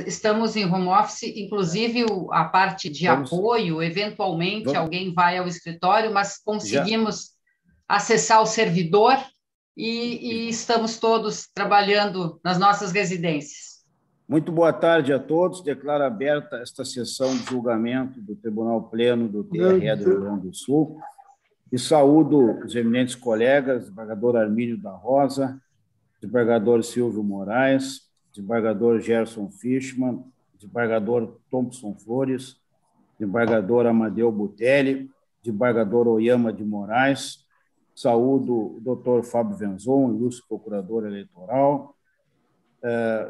Estamos em home office, inclusive a parte de apoio, eventualmente alguém vai ao escritório, mas conseguimos acessar o servidor e estamos todos trabalhando nas nossas residências. Muito boa tarde a todos. Declaro aberta esta sessão de julgamento do Tribunal Pleno do TRE do Rio Grande do Sul e saúdo os eminentes colegas, desembargador Armínio da Rosa, desembargador Silvio Moraes, desembargador Gerson Fischmann, desembargador Thompson Flores, desembargador Amadeu Butelli, desembargador Oyama de Moraes, saúdo o doutor Fábio Venzon, ilustre procurador eleitoral,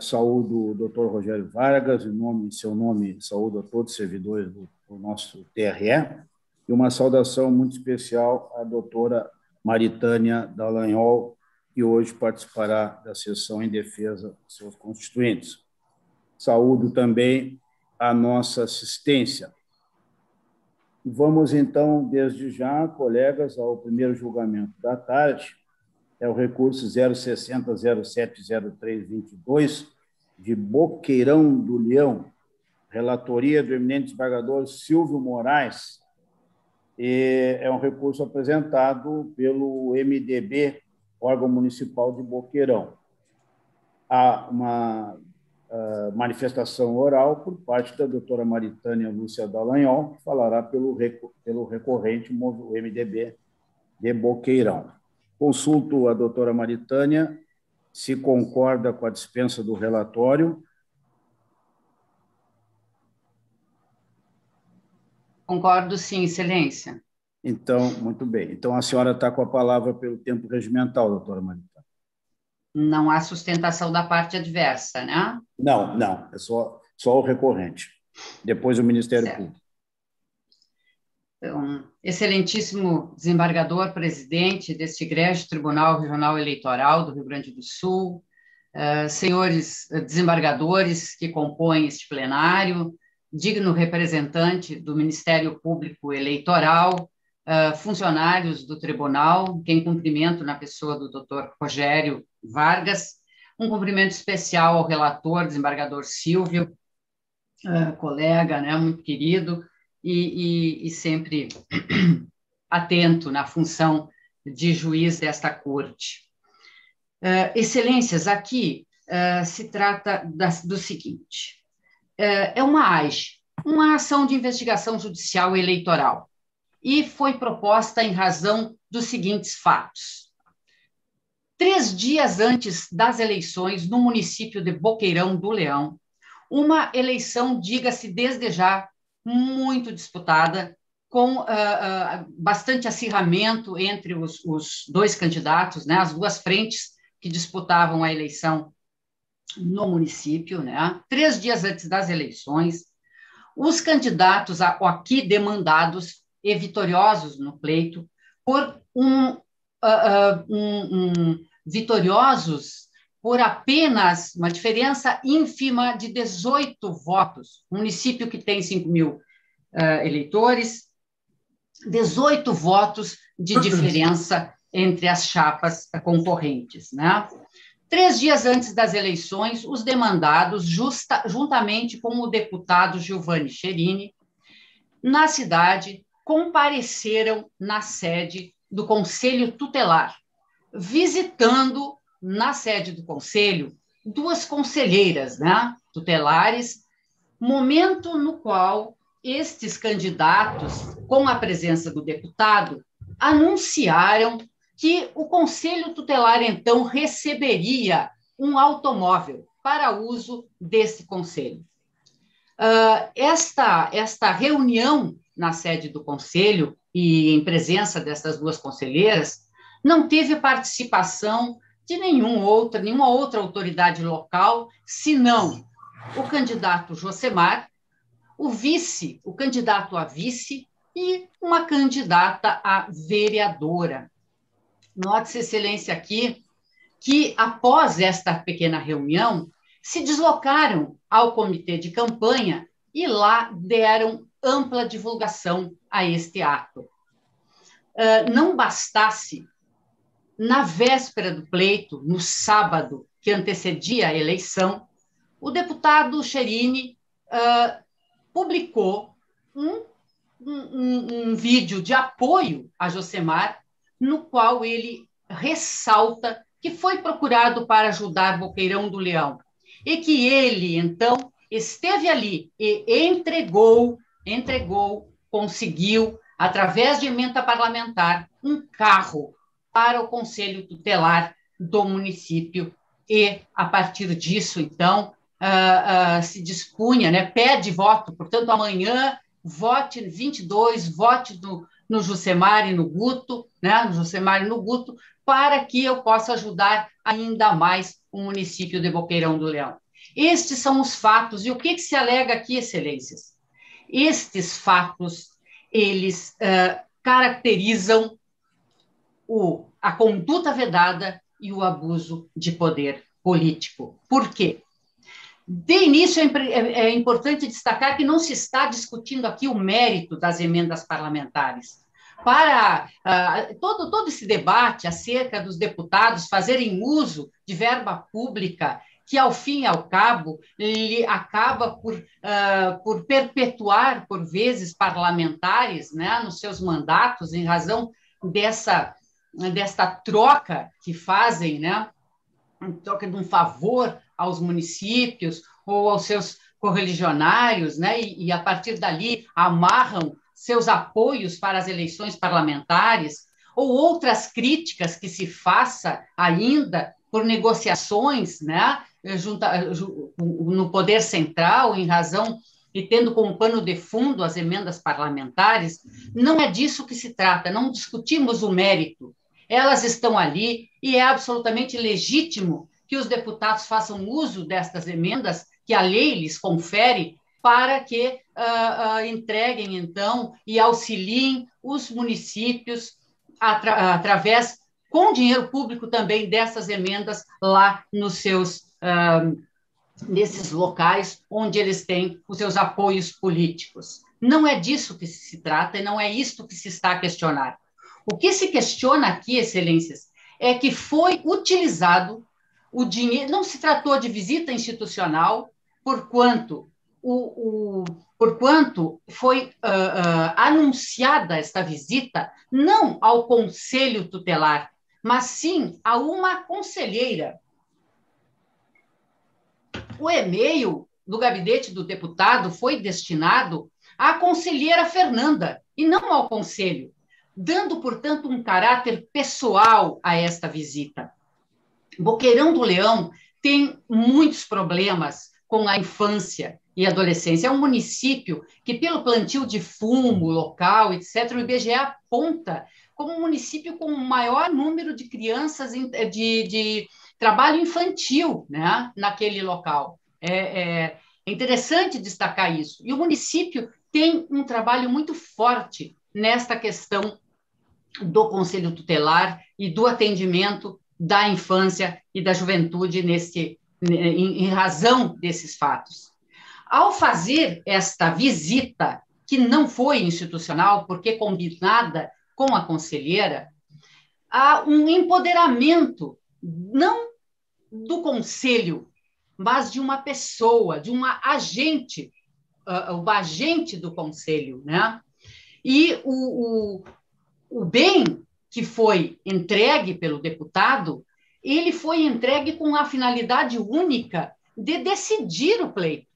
saúdo o doutor Rogério Vargas, em seu nome, saúdo a todos os servidores do nosso TRE, e uma saudação muito especial à doutora Maritânia Dallagnol, que hoje participará da sessão em defesa de seus constituintes. Saúdo também a nossa assistência. Vamos, então, desde já, colegas, ao primeiro julgamento da tarde, é o recurso 060070322, de Boqueirão do Leão, relatoria do eminente desembargador Silvio Moraes, e é um recurso apresentado pelo MDB, órgão municipal de Boqueirão. Há uma manifestação oral por parte da doutora Maritânia Lúcia Dallagnol, que falará pelo recorrente, o MDB de Boqueirão. Consulto a doutora Maritânia se concorda com a dispensa do relatório. Concordo, sim, excelência. Então, muito bem. Então, a senhora está com a palavra pelo tempo regimental, doutora Maritânia. Não há sustentação da parte adversa, né? Não, é só o recorrente. Depois o Ministério Público. Então, excelentíssimo desembargador, presidente deste egrégio Tribunal Regional Eleitoral do Rio Grande do Sul, senhores desembargadores que compõem este plenário, digno representante do Ministério Público Eleitoral, funcionários do tribunal, que em cumprimento na pessoa do doutor Rogério Vargas, um cumprimento especial ao relator, desembargador Silvio, colega, né, muito querido, e sempre atento na função de juiz desta corte. Excelências, aqui se trata do seguinte, é uma AIJE, uma ação de investigação judicial eleitoral, e foi proposta em razão dos seguintes fatos. 3 dias antes das eleições, no município de Boqueirão do Leão, uma eleição, diga-se desde já, muito disputada, com bastante acirramento entre os dois candidatos, né, as duas frentes que disputavam a eleição no município, né, 3 dias antes das eleições, os candidatos aqui demandados e vitoriosos no pleito, vitoriosos por apenas uma diferença ínfima de 18 votos, um município que tem 5.000 eleitores, 18 votos de diferença entre as chapas concorrentes, né? 3 dias antes das eleições, os demandados, juntamente com o deputado Giovanni Cherini, na cidade, compareceram na sede do Conselho Tutelar, visitando na sede do Conselho 2 conselheiras, né, tutelares, momento no qual estes candidatos, com a presença do deputado, anunciaram que o Conselho Tutelar, então, receberia um automóvel para uso desse conselho. Esta reunião na sede do Conselho, e em presença dessas 2 conselheiras, não teve participação de nenhuma outra autoridade local, senão o candidato Josemar, o candidato a vice e uma candidata a vereadora. Note-se, excelência, aqui, que após esta pequena reunião, se deslocaram ao comitê de campanha e lá deram ampla divulgação a este ato. Não bastasse, na véspera do pleito, no sábado que antecedia a eleição, o deputado Cherini publicou um vídeo de apoio a Josemar, no qual ele ressalta que foi procurado para ajudar Boqueirão do Leão e que ele, então, esteve ali e conseguiu, através de emenda parlamentar, um carro para o Conselho Tutelar do município e, a partir disso, então, se dispunha, né, pede voto, portanto, amanhã, vote 22, vote no Josemar e no Guto, né, no Josemar e no Guto, para que eu possa ajudar ainda mais o município de Boqueirão do Leão. Estes são os fatos, e o que se alega aqui, excelências? Estes fatos, eles caracterizam a conduta vedada e o abuso de poder político. Por quê? De início, é importante destacar que não se está discutindo aqui o mérito das emendas parlamentares. Para todo esse debate acerca dos deputados fazerem uso de verba pública, que, ao fim e ao cabo, ele acaba por perpetuar, por vezes, parlamentares, né, nos seus mandatos, em razão desta troca que fazem, né, troca de um favor aos municípios ou aos seus correligionários, né, e a partir dali amarram seus apoios para as eleições parlamentares, ou outras críticas que se faça ainda por negociações, né, no poder central, em razão e tendo como pano de fundo as emendas parlamentares. Não é disso que se trata, não discutimos o mérito. Elas estão ali e é absolutamente legítimo que os deputados façam uso destas emendas que a lei lhes confere para que entreguem, então, e auxiliem os municípios através, com dinheiro público também, dessas emendas lá nesses locais onde eles têm os seus apoios políticos. Não é disso que se trata e não é isto que se está a questionar. O que se questiona aqui, excelências, é que foi utilizado o dinheiro, não se tratou de visita institucional, porquanto foi anunciada esta visita não ao Conselho Tutelar, mas sim a uma conselheira. O e-mail do gabinete do deputado foi destinado à conselheira Fernanda e não ao Conselho, dando, portanto, um caráter pessoal a esta visita. Boqueirão do Leão tem muitos problemas com a infância e adolescência. É um município que, pelo plantio de fumo local, etc., o IBGE aponta como um município com o maior número de crianças de trabalho infantil, né, naquele local. É interessante destacar isso. E o município tem um trabalho muito forte nesta questão do Conselho Tutelar e do atendimento da infância e da juventude em razão desses fatos. Ao fazer esta visita, que não foi institucional, porque combinada com a conselheira, há um empoderamento, não do conselho, mas de uma pessoa, de uma agente, o agente do conselho, né? E o bem que foi entregue pelo deputado, ele foi entregue com a finalidade única de decidir o pleito.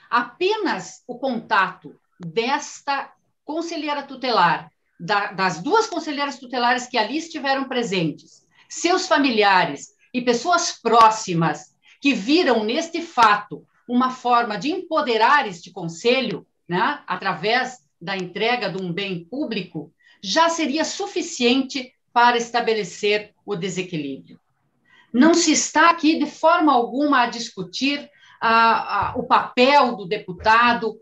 Apenas o contato desta conselheira tutelar, das duas conselheiras tutelares que ali estiveram presentes, seus familiares e pessoas próximas que viram neste fato uma forma de empoderar este conselho, né, através da entrega de um bem público, já seria suficiente para estabelecer o desequilíbrio. Não se está aqui, de forma alguma, a discutir o papel do deputado,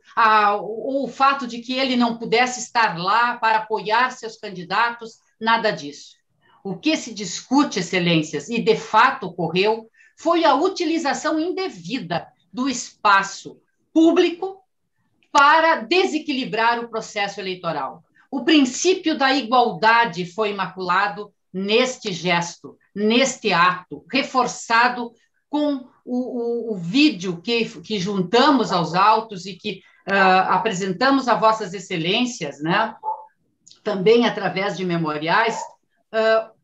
ou o fato de que ele não pudesse estar lá para apoiar seus candidatos, nada disso. O que se discute, excelências, e de fato ocorreu, foi a utilização indevida do espaço público para desequilibrar o processo eleitoral. O princípio da igualdade foi imaculado neste gesto, neste ato, reforçado com o vídeo que juntamos aos autos e que apresentamos a Vossas Excelências, né, também através de memoriais,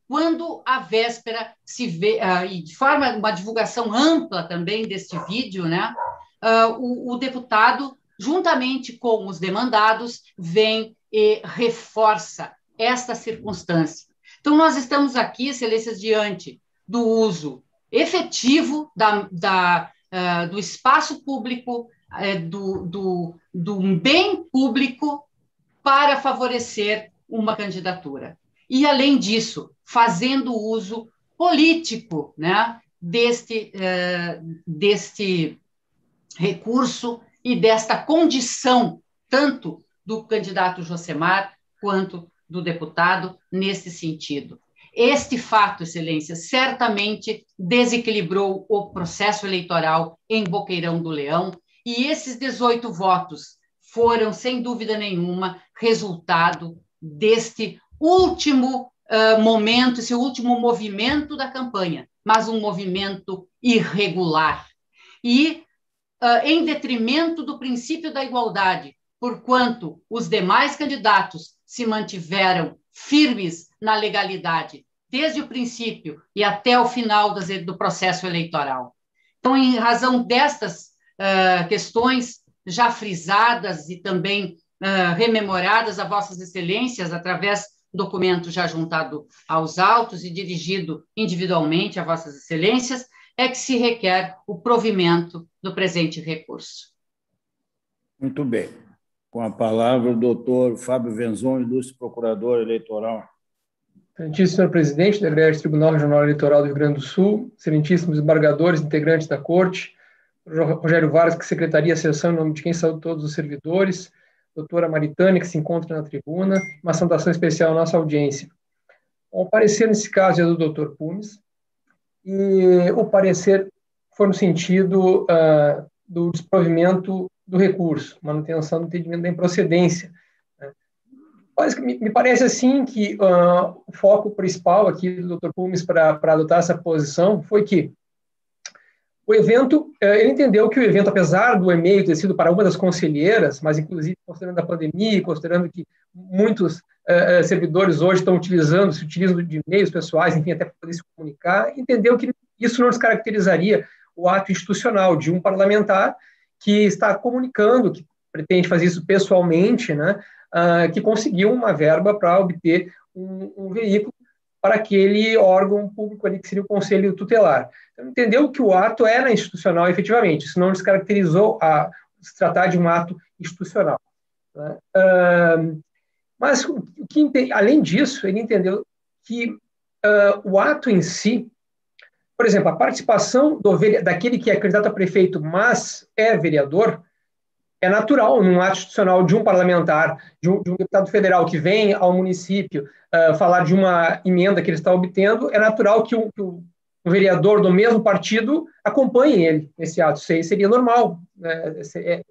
quando à véspera se vê, e de forma, uma divulgação ampla também deste vídeo, né, o deputado, juntamente com os demandados, vem e reforça esta circunstância. Então, nós estamos aqui, Excelências, diante do uso efetivo do espaço público, do bem público, para favorecer uma candidatura. E, além disso, fazendo uso político, né, deste recurso e desta condição, tanto do candidato Josemar quanto do deputado, nesse sentido. Este fato, Excelência, certamente desequilibrou o processo eleitoral em Boqueirão do Leão, e esses 18 votos foram, sem dúvida nenhuma, resultado deste último momento, esse último movimento da campanha, mas um movimento irregular. E em detrimento do princípio da igualdade, porquanto os demais candidatos se mantiveram firmes na legalidade, desde o princípio e até o final do processo eleitoral. Então, em razão destas questões já frisadas e também rememoradas a Vossas Excelências, através do documento já juntado aos autos e dirigido individualmente a Vossas Excelências, é que se requer o provimento do presente recurso. Muito bem. Com a palavra, o doutor Fábio Venzon, ilustre procurador eleitoral. Excelentíssimo senhor presidente do Egresso Tribunal Regional Eleitoral do Rio Grande do Sul, excelentíssimos embargadores, integrantes da Corte, Rogério Vargas, que secretaria a sessão, em nome de quem saúde todos os servidores, doutora Maritânia, que se encontra na tribuna, uma saudação especial à nossa audiência. O parecer, nesse caso, é do doutor Pumes, e o parecer foi no sentido do desprovimento do recurso, manutenção do entendimento da improcedência. Me parece, assim, que o foco principal aqui do Dr. Pumes para adotar essa posição foi que o evento, ele entendeu que o evento, apesar do e-mail ter sido para uma das conselheiras, mas inclusive considerando a pandemia, considerando que muitos servidores hoje se utilizam de e-mails pessoais, enfim, até para poder se comunicar, entendeu que isso não descaracterizaria o ato institucional de um parlamentar que está comunicando, que pretende fazer isso pessoalmente, né, que conseguiu uma verba para obter um veículo para aquele órgão público ali, que seria o Conselho Tutelar. Então, entendeu que o ato era institucional, efetivamente, isso não descaracterizou se tratar de um ato institucional. Né? Mas, além disso, ele entendeu que o ato em si, por exemplo, a participação daquele que é candidato a prefeito, mas é vereador, é natural num ato institucional de um parlamentar, de um deputado federal que vem ao município falar de uma emenda que ele está obtendo, é natural que um vereador do mesmo partido acompanhe ele nesse ato. Isso aí seria normal, né?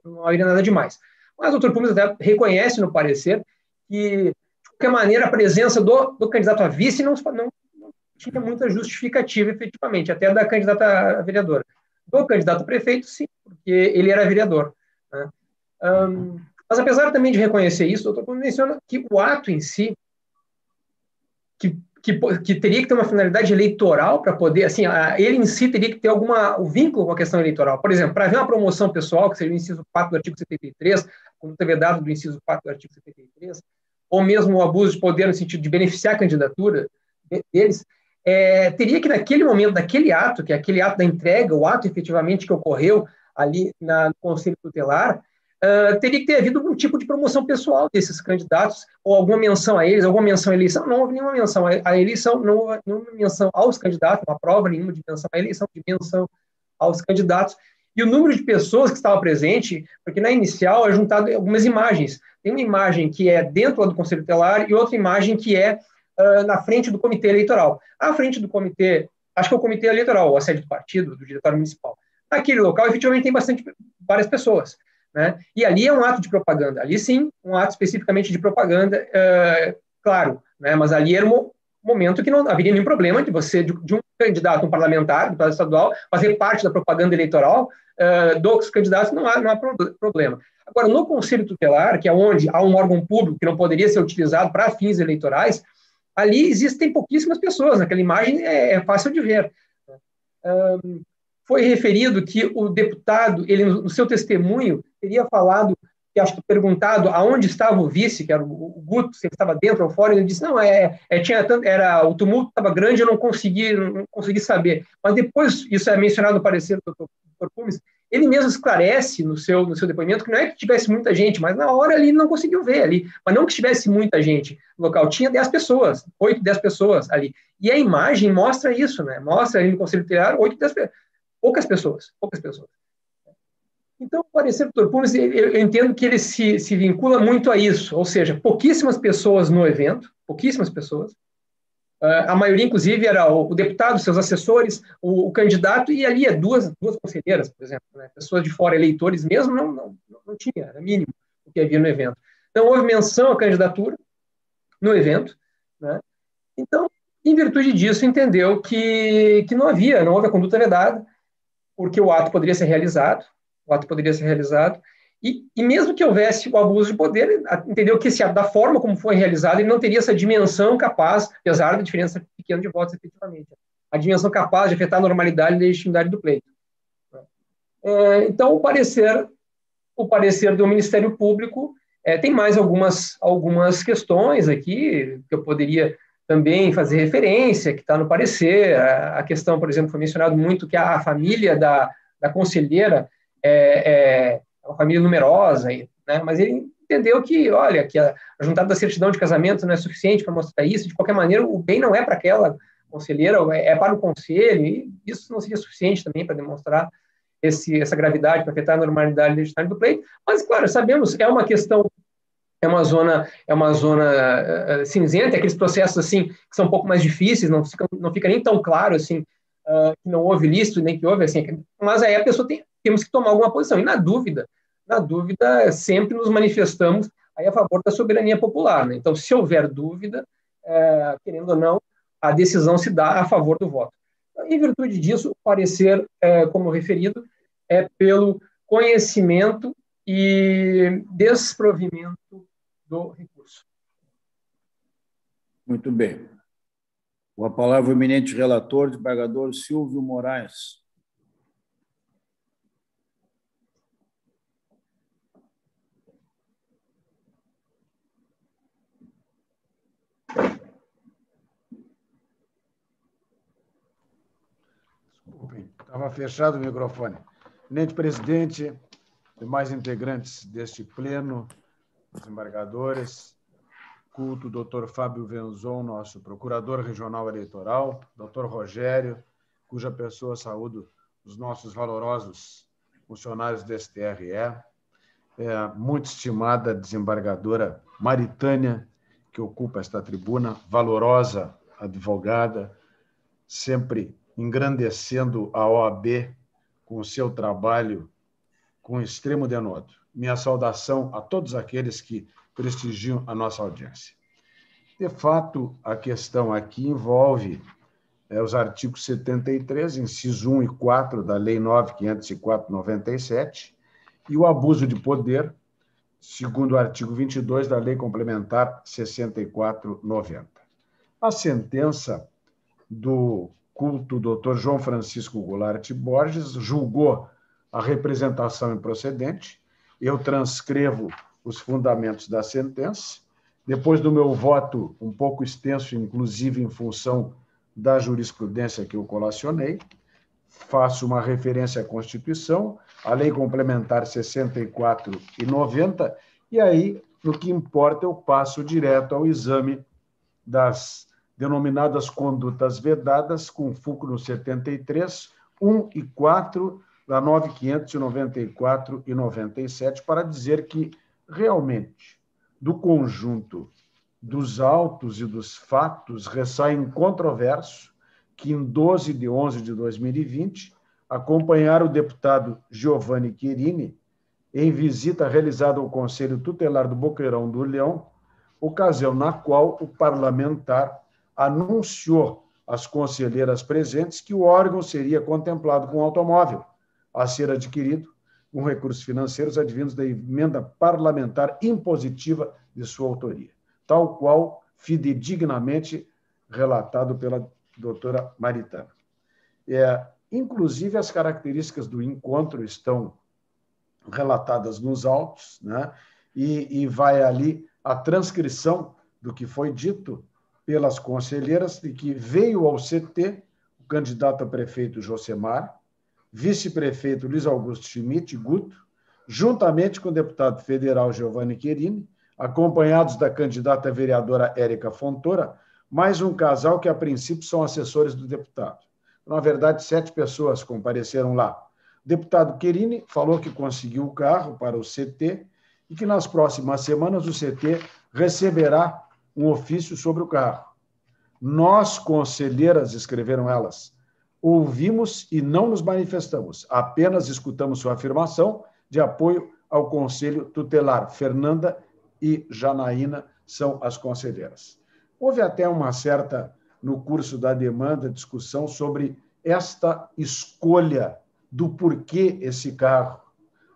Não haveria nada demais. Mas o doutor Pumes até reconhece no parecer que, de qualquer maneira, a presença do candidato a vice não tinha muita justificativa, efetivamente, até da candidata a vereadora. Do candidato a prefeito, sim, porque ele era vereador. Né? Mas, apesar também de reconhecer isso, o doutor Pumes menciona que o ato em si, que teria que ter uma finalidade eleitoral para poder, assim, ele em si teria que ter o vínculo com a questão eleitoral. Por exemplo, para haver uma promoção pessoal, que seria o inciso 4 do artigo 73, quando teve dado do inciso 4 do artigo 73, ou mesmo o abuso de poder no sentido de beneficiar a candidatura deles, teria que, naquele momento, daquele ato, que é aquele ato da entrega, o ato efetivamente que ocorreu ali no Conselho Tutelar, teria que ter havido algum tipo de promoção pessoal desses candidatos, ou alguma menção a eles, alguma menção à eleição. Não houve nenhuma menção à eleição, não houve nenhuma menção aos candidatos, uma prova nenhuma de menção à eleição, de menção aos candidatos. E o número de pessoas que estava presente, porque na inicial é juntado algumas imagens. Tem uma imagem que é dentro do Conselho Tutelar e outra imagem que é na frente do comitê eleitoral. À frente do comitê, acho que é o comitê eleitoral, a sede do partido, do diretório municipal. Naquele local, efetivamente, tem várias pessoas. Né? E ali é um ato de propaganda. Ali, sim, um ato especificamente de propaganda, claro. Né? Mas ali era momento que não haveria nenhum problema de você, de um candidato, um parlamentar, deputado estadual, fazer parte da propaganda eleitoral dos candidatos, não há problema. Agora, no Conselho Tutelar, que é onde há um órgão público que não poderia ser utilizado para fins eleitorais, ali existem pouquíssimas pessoas, aquela imagem é fácil de ver. Foi referido que o deputado, ele no seu testemunho, teria falado, que acho que perguntado aonde estava o vice, que era o Guto, se ele estava dentro ou fora, ele disse, não, o tumulto estava grande, eu não consegui saber. Mas depois, isso é mencionado no parecer do Dr. Pumes, ele mesmo esclarece no seu depoimento que não é que tivesse muita gente, mas na hora ali não conseguiu ver ali. Mas não que tivesse muita gente no local, tinha 10 pessoas, 8, 10 pessoas ali. E a imagem mostra isso, né? Mostra ali no Conselho Tutelar 8, 10 pessoas. Poucas pessoas. Então, o parecer do Dr. Pumes, eu entendo que ele se vincula muito a isso, ou seja, pouquíssimas pessoas no evento, pouquíssimas pessoas. A maioria, inclusive, era o deputado, seus assessores, o candidato, e ali duas conselheiras, por exemplo, né? Pessoas de fora, eleitores mesmo, não tinha, era mínimo o que havia no evento. Então, houve menção à candidatura no evento, né? Então, em virtude disso, entendeu que não houve a conduta vedada, porque o ato poderia ser realizado, e mesmo que houvesse o abuso de poder, entendeu que da forma como foi realizado, ele não teria essa dimensão capaz, apesar da diferença pequena de votos, efetivamente, a dimensão capaz de afetar a normalidade e a legitimidade do pleito. Então, o parecer do Ministério Público tem mais algumas questões aqui, que eu poderia também fazer referência, que está no parecer. A questão, por exemplo, foi mencionado muito que a família da conselheira é uma família numerosa, né? Mas ele entendeu que, olha, que a juntada da certidão de casamento não é suficiente para mostrar isso, de qualquer maneira, o bem não é para aquela conselheira, é para o conselho, e isso não seria suficiente também para demonstrar essa gravidade, para afetar a normalidade e legitimidade do pleito. Mas, claro, sabemos, é uma questão, é uma zona cinzenta, aqueles processos assim, que são um pouco mais difíceis, não fica nem tão claro assim, que não houve ilícito, nem que houve, assim, mas aí a pessoa temos que tomar alguma posição. E na dúvida, sempre nos manifestamos aí a favor da soberania popular, né? Então, se houver dúvida, querendo ou não, a decisão se dá a favor do voto. Em virtude disso, o parecer, como referido, é pelo conhecimento e desprovimento do recurso. Muito bem. Com a palavra o eminente relator, desembargador Silvio Moraes. Desculpem, estava fechado o microfone. Eminente presidente, demais integrantes deste pleno, desembargadores, culto Dr. Fábio Venzon, nosso procurador regional eleitoral, Dr. Rogério, cuja pessoa saúdo os nossos valorosos funcionários do STRE, muito estimada desembargadora Maritânia, que ocupa esta tribuna, valorosa advogada, sempre engrandecendo a OAB com o seu trabalho com extremo denodo. Minha saudação a todos aqueles que prestigiam a nossa audiência. De fato, a questão aqui envolve os artigos 73, inciso 1 e 4 da Lei 9.504/97 e o abuso de poder, segundo o artigo 22 da Lei Complementar 64/90. A sentença do culto Dr. João Francisco Goulart Borges julgou a representação improcedente. Eu transcrevo os fundamentos da sentença. Depois do meu voto, um pouco extenso, inclusive em função da jurisprudência que eu colacionei, faço uma referência à Constituição, à Lei Complementar 64 e 90, e aí, no que importa, eu passo direto ao exame das denominadas condutas vedadas, com fulcro no 73, 1 e 4 da 9.594 e 97, para dizer que, realmente, do conjunto dos autos e dos fatos, ressai incontroverso que, em 12 de 11 de 2020, acompanharam o deputado Giovanni Querini em visita realizada ao Conselho Tutelar do Boqueirão do Leão, ocasião na qual o parlamentar anunciou às conselheiras presentes que o órgão seria contemplado com automóvel a ser adquirido com recursos financeiros advindos da emenda parlamentar impositiva de sua autoria, tal qual fidedignamente relatado pela doutora Maritana. Inclusive, as características do encontro estão relatadas nos autos, né? E vai ali a transcrição do que foi dito pelas conselheiras, de que veio ao CT o candidato a prefeito Josemar, vice-prefeito Luiz Augusto Schmidt Guto, juntamente com o deputado federal Giovanni Querini, acompanhados da candidata vereadora Érica Fontoura, mais um casal que, a princípio, são assessores do deputado. Na verdade, 7 pessoas compareceram lá. O deputado Querini falou que conseguiu o carro para o CT e que, nas próximas semanas, o CT receberá um ofício sobre o carro. Nós, conselheiras, escreveram elas, ouvimos e não nos manifestamos, apenas escutamos sua afirmação de apoio ao Conselho Tutelar. Fernanda e Janaína são as conselheiras. Houve até uma certa, no curso da demanda, discussão sobre esta escolha do porquê esse carro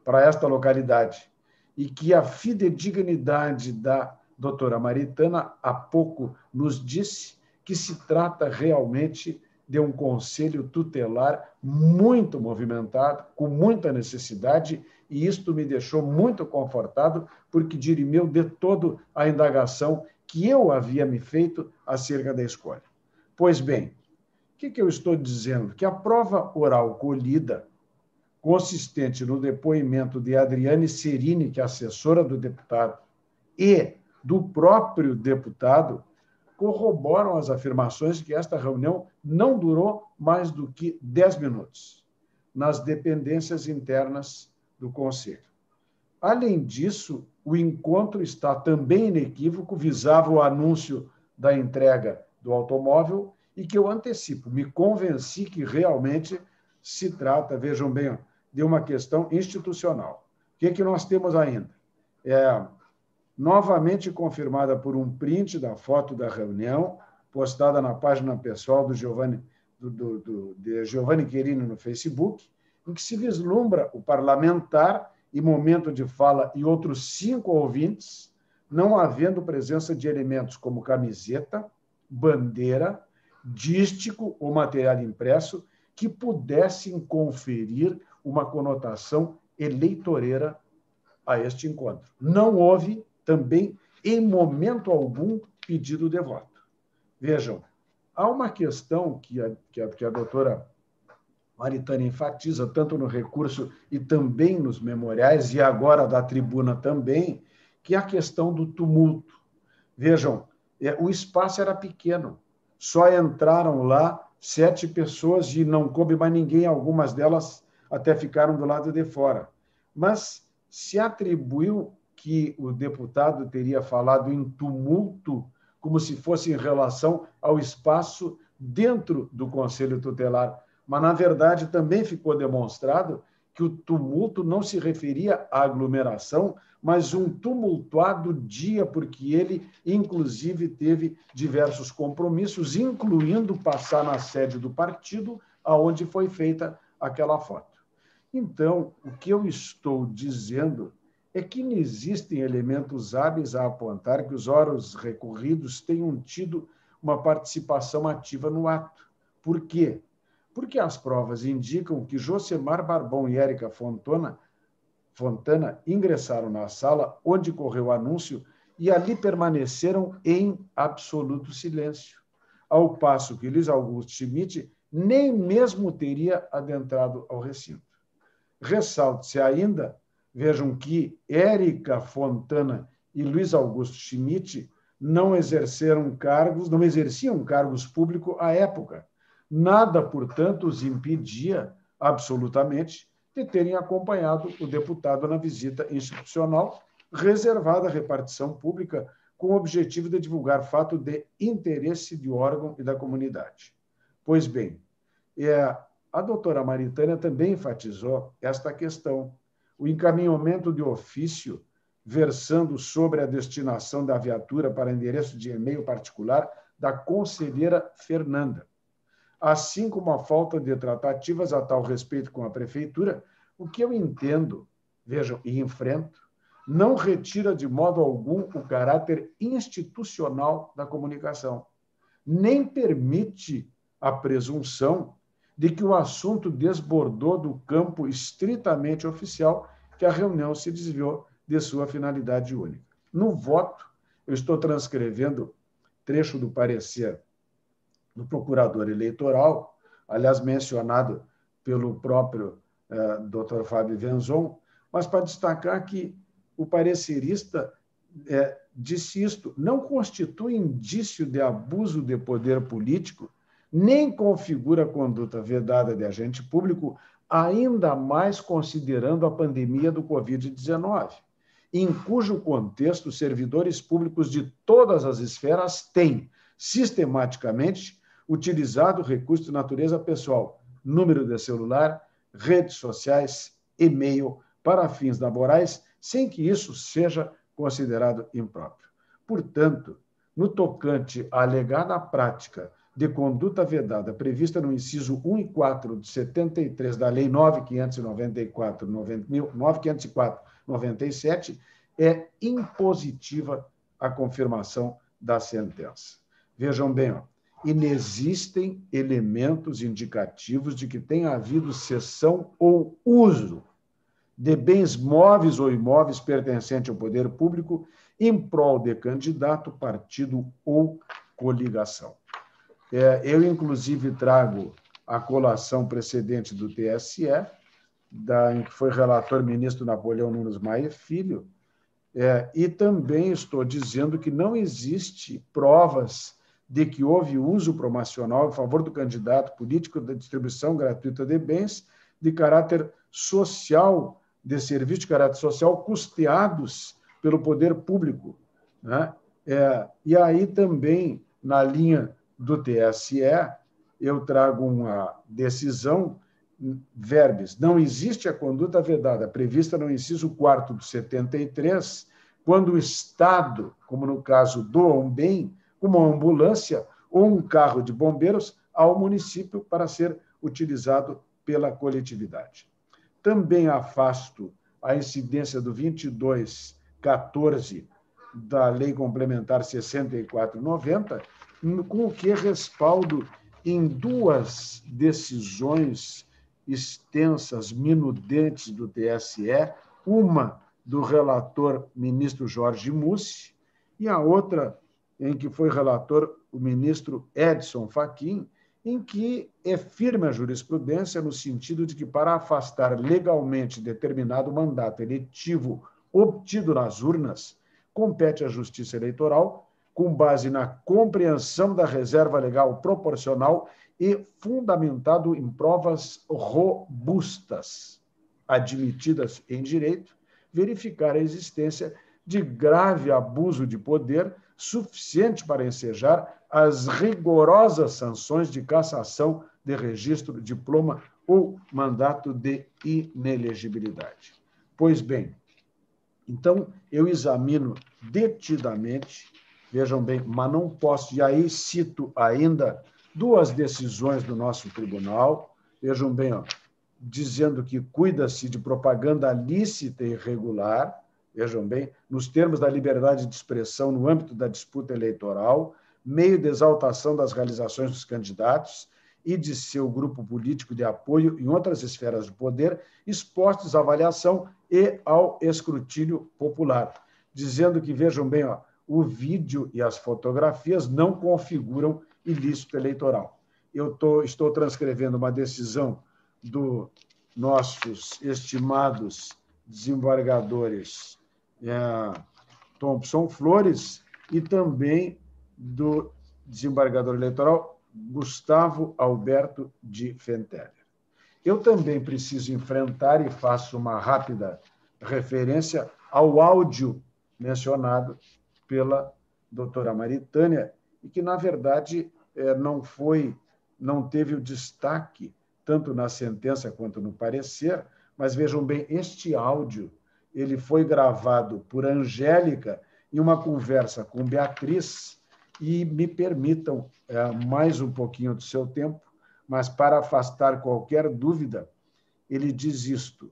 para esta localidade, e que a fidedignidade da doutora Maritana há pouco nos disse que se trata realmente de um conselho tutelar muito movimentado, com muita necessidade, e isto me deixou muito confortado, porque dirimeu de todo a indagação que eu havia me feito acerca da escolha. Pois bem, o que eu estou dizendo? Que a prova oral colhida, consistente no depoimento de Adriane Serini, que é assessora do deputado, e do próprio deputado, corroboram as afirmações de que esta reunião não durou mais do que 10 minutos, nas dependências internas do Conselho. Além disso, o encontro está também inequívoco, visava o anúncio da entrega do automóvel, e que eu antecipo, me convenci que realmente se trata, vejam bem, de uma questão institucional. O que é que nós temos ainda? Novamente confirmada por um print da foto da reunião, postada na página pessoal do Giovanni Querini no Facebook, em que se vislumbra o parlamentar e momento de fala e outros 5 ouvintes, não havendo presença de elementos como camiseta, bandeira, dístico ou material impresso que pudessem conferir uma conotação eleitoreira a este encontro. Não houve também, em momento algum, pedido de voto. Vejam, há uma questão que a doutora Maritana enfatiza, tanto no recurso e também nos memoriais, e agora da tribuna também, que é a questão do tumulto. Vejam, o espaço era pequeno, só entraram lá 7 pessoas e não coube mais ninguém, algumas delas até ficaram do lado de fora. Mas se atribuiu que o deputado teria falado em tumulto, como se fosse em relação ao espaço dentro do Conselho Tutelar. Mas, na verdade, também ficou demonstrado que o tumulto não se referia à aglomeração, mas um tumultuado dia, porque ele, inclusive, teve diversos compromissos, incluindo passar na sede do partido, aonde foi feita aquela foto. Então, o que eu estou dizendo é que não existem elementos hábeis a apontar que os órgãos recorridos tenham tido uma participação ativa no ato. Por quê? Porque as provas indicam que Josemar Barbão e Érica Fontana ingressaram na sala onde correu o anúncio e ali permaneceram em absoluto silêncio, ao passo que Luiz Augusto Schmidt nem mesmo teria adentrado ao recinto. Ressalte-se ainda, vejam que Érica Fontana e Luiz Augusto Schmidt não exerciam cargos públicos à época. Nada, portanto, os impedia absolutamente de terem acompanhado o deputado na visita institucional reservada à repartição pública com o objetivo de divulgar fato de interesse do órgão e da comunidade. Pois bem, a doutora Maritana também enfatizou esta questão. O encaminhamento de ofício versando sobre a destinação da viatura para endereço de e-mail particular da conselheira Fernanda, assim como a falta de tratativas a tal respeito com a prefeitura, o que eu entendo, vejam, e enfrento, não retira de modo algum o caráter institucional da comunicação, nem permite a presunção de que o assunto desbordou do campo estritamente oficial, que a reunião se desviou de sua finalidade única. No voto, eu estou transcrevendo trecho do parecer do procurador eleitoral, aliás, mencionado pelo próprio Dr. Fábio Venzon, mas para destacar que o parecerista disse isto: não constitui indício de abuso de poder político, nem configura conduta vedada de agente público, ainda mais considerando a pandemia do Covid-19, em cujo contexto servidores públicos de todas as esferas têm, sistematicamente, utilizado recursos de natureza pessoal, número de celular, redes sociais, e-mail, para fins laborais, sem que isso seja considerado impróprio. Portanto, no tocante à alegada prática de conduta vedada prevista no inciso 1 e 4 de 73 da Lei 9.504/97, é impositiva a confirmação da sentença. Vejam bem, inexistem elementos indicativos de que tenha havido cessão ou uso de bens móveis ou imóveis pertencentes ao poder público em prol de candidato, partido ou coligação. Eu, inclusive, trago a colação precedente do TSE, em que foi relator ministro Napoleão Nunes Maia Filho, e também estou dizendo que não existe provas de que houve uso promocional em favor do candidato político da distribuição gratuita de bens de caráter social, de serviço de caráter social, custeados pelo poder público, né? E aí também, na linha do TSE, eu trago uma decisão, verbis, não existe a conduta vedada prevista no inciso 4º do 73, quando o Estado, como no caso, doa um bem, como uma ambulância ou um carro de bombeiros, ao município para ser utilizado pela coletividade. Também afasto a incidência do 2214 da Lei Complementar 6490, com o que respaldo em duas decisões extensas, minudentes do TSE, uma do relator ministro Jorge Mussi e a outra em que foi relator o ministro Edson Fachin, em que é firme a jurisprudência no sentido de que, para afastar legalmente determinado mandato eletivo obtido nas urnas, compete à Justiça Eleitoral, com base na compreensão da reserva legal proporcional e fundamentado em provas robustas, admitidas em direito, verificar a existência de grave abuso de poder suficiente para ensejar as rigorosas sanções de cassação de registro, diploma ou mandato de inelegibilidade. Pois bem, então eu examino detidamente, vejam bem, mas não posso, e aí cito ainda duas decisões do nosso tribunal, vejam bem, dizendo que cuida-se de propaganda lícita e irregular, vejam bem, nos termos da liberdade de expressão no âmbito da disputa eleitoral, meio de exaltação das realizações dos candidatos e de seu grupo político de apoio em outras esferas do poder, expostos à avaliação e ao escrutínio popular, dizendo que, vejam bem, o vídeo e as fotografias não configuram ilícito eleitoral. Eu estou transcrevendo uma decisão dos nossos estimados desembargadores Thompson Flores e também do desembargador eleitoral Gustavo Alberto de Fenteler. Eu também preciso enfrentar, e faço uma rápida referência ao áudio mencionado pela doutora Maritânia, e que, na verdade, não teve o destaque, tanto na sentença quanto no parecer, mas vejam bem, este áudio ele foi gravado por Angélica em uma conversa com Beatriz, E me permitam mais um pouquinho do seu tempo, mas para afastar qualquer dúvida, ele diz isto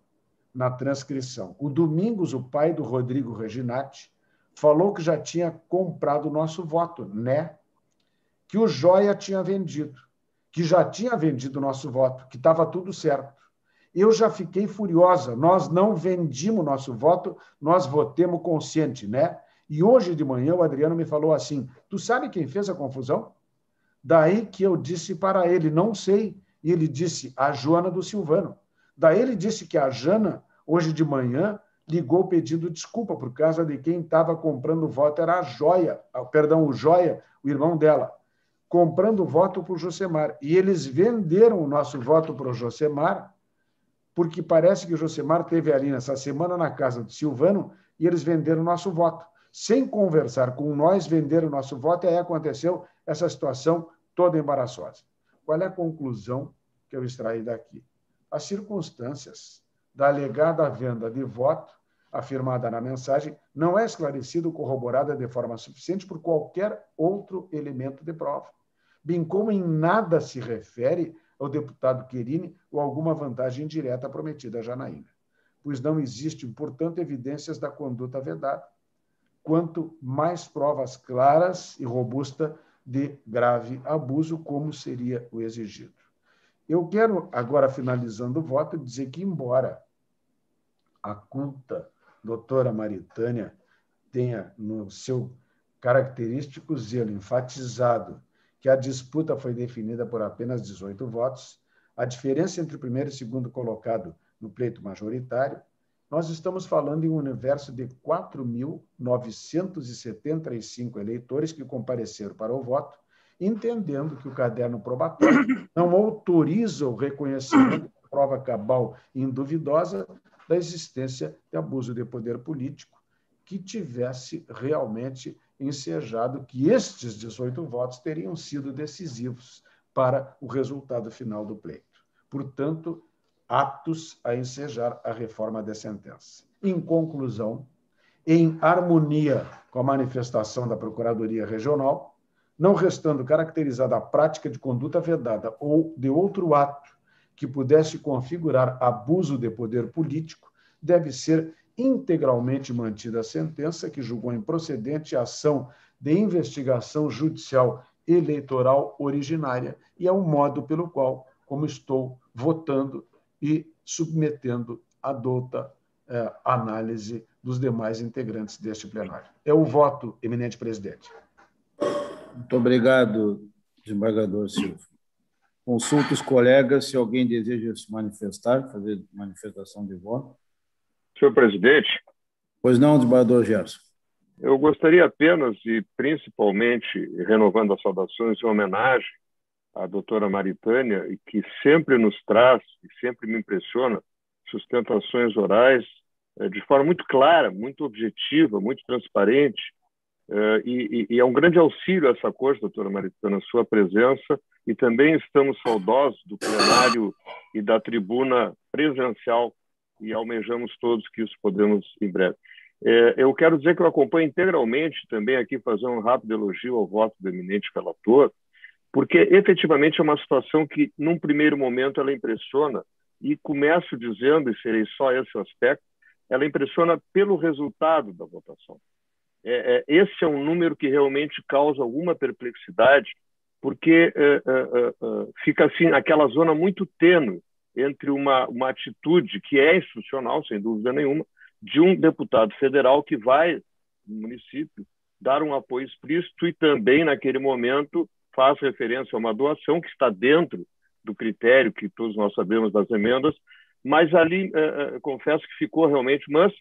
na transcrição. O Domingos, o pai do Rodrigo Reginati, falou que já tinha comprado o nosso voto, né? Que o Joia tinha vendido, que já tinha vendido o nosso voto, que estava tudo certo. Eu já fiquei furiosa, nós não vendimos nosso voto, nós votemos consciente, né? E hoje de manhã o Adriano me falou assim, tu sabe quem fez a confusão? Daí que eu disse para ele, não sei. E ele disse, a Joana do Silvano. Daí ele disse que a Jana, hoje de manhã, ligou pedindo desculpa por causa de quem estava comprando o voto, era a Joia, o Joia, o irmão dela, comprando o voto para o Josemar. E eles venderam o nosso voto para o Josemar, porque parece que o Josemar teve ali nessa semana na casa do Silvano e eles venderam o nosso voto. Sem conversar com nós, venderam o nosso voto e aí aconteceu essa situação toda embaraçosa. Qual é a conclusão que eu extraí daqui? As circunstâncias da alegada venda de voto, afirmada na mensagem, não é esclarecida ou corroborada de forma suficiente por qualquer outro elemento de prova, bem como em nada se refere ao deputado Querini ou alguma vantagem indireta prometida a Janaína, pois não existem, portanto, evidências da conduta vedada, quanto mais provas claras e robustas de grave abuso, como seria o exigido. Eu quero, agora, finalizando o voto, dizer que, embora a culta doutora Maritânia tenha, no seu característico zelo, enfatizado que a disputa foi definida por apenas 18 votos, a diferença entre o primeiro e o segundo colocado no pleito majoritário, nós estamos falando em um universo de 4.975 eleitores que compareceram para o voto, entendendo que o caderno probatório não autoriza o reconhecimento de prova cabal e induvidosa da existência de abuso de poder político que tivesse realmente ensejado que estes 18 votos teriam sido decisivos para o resultado final do pleito. Portanto, aptos a ensejar a reforma da sentença. Em conclusão, em harmonia com a manifestação da Procuradoria Regional, não restando caracterizada a prática de conduta vedada ou de outro ato que pudesse configurar abuso de poder político, deve ser integralmente mantida a sentença que julgou improcedente a ação de investigação judicial eleitoral originária e é o modo pelo qual, como estou votando e submetendo a douta análise dos demais integrantes deste plenário. É o voto, eminente presidente. Muito obrigado, desembargador Silva. Consulto os colegas se alguém deseja se manifestar, fazer manifestação de voto. Senhor presidente. Pois não, desembargador Gerson. Eu gostaria apenas, e principalmente, renovando as saudações em homenagem à doutora Maritânia, e que sempre nos traz, e sempre me impressiona, sustentações orais de forma muito clara, muito objetiva, muito transparente, e é um grande auxílio a essa corte, doutora Maritânia, a sua presença, e também estamos saudosos do plenário e da tribuna presencial, e almejamos todos que isso podemos em breve. Eu quero dizer que eu acompanho integralmente também aqui, fazer um rápido elogio ao voto do eminente relator, porque efetivamente é uma situação que, num primeiro momento, ela impressiona, e começo dizendo, e serei só esse o aspecto, ela impressiona pelo resultado da votação. Esse é um número que realmente causa alguma perplexidade, porque fica assim, aquela zona muito tênue entre uma atitude que é institucional, sem dúvida nenhuma, de um deputado federal que vai, no município, dar um apoio explícito e também, naquele momento, faz referência a uma doação que está dentro do critério que todos nós sabemos das emendas, mas ali, confesso que ficou realmente... Mas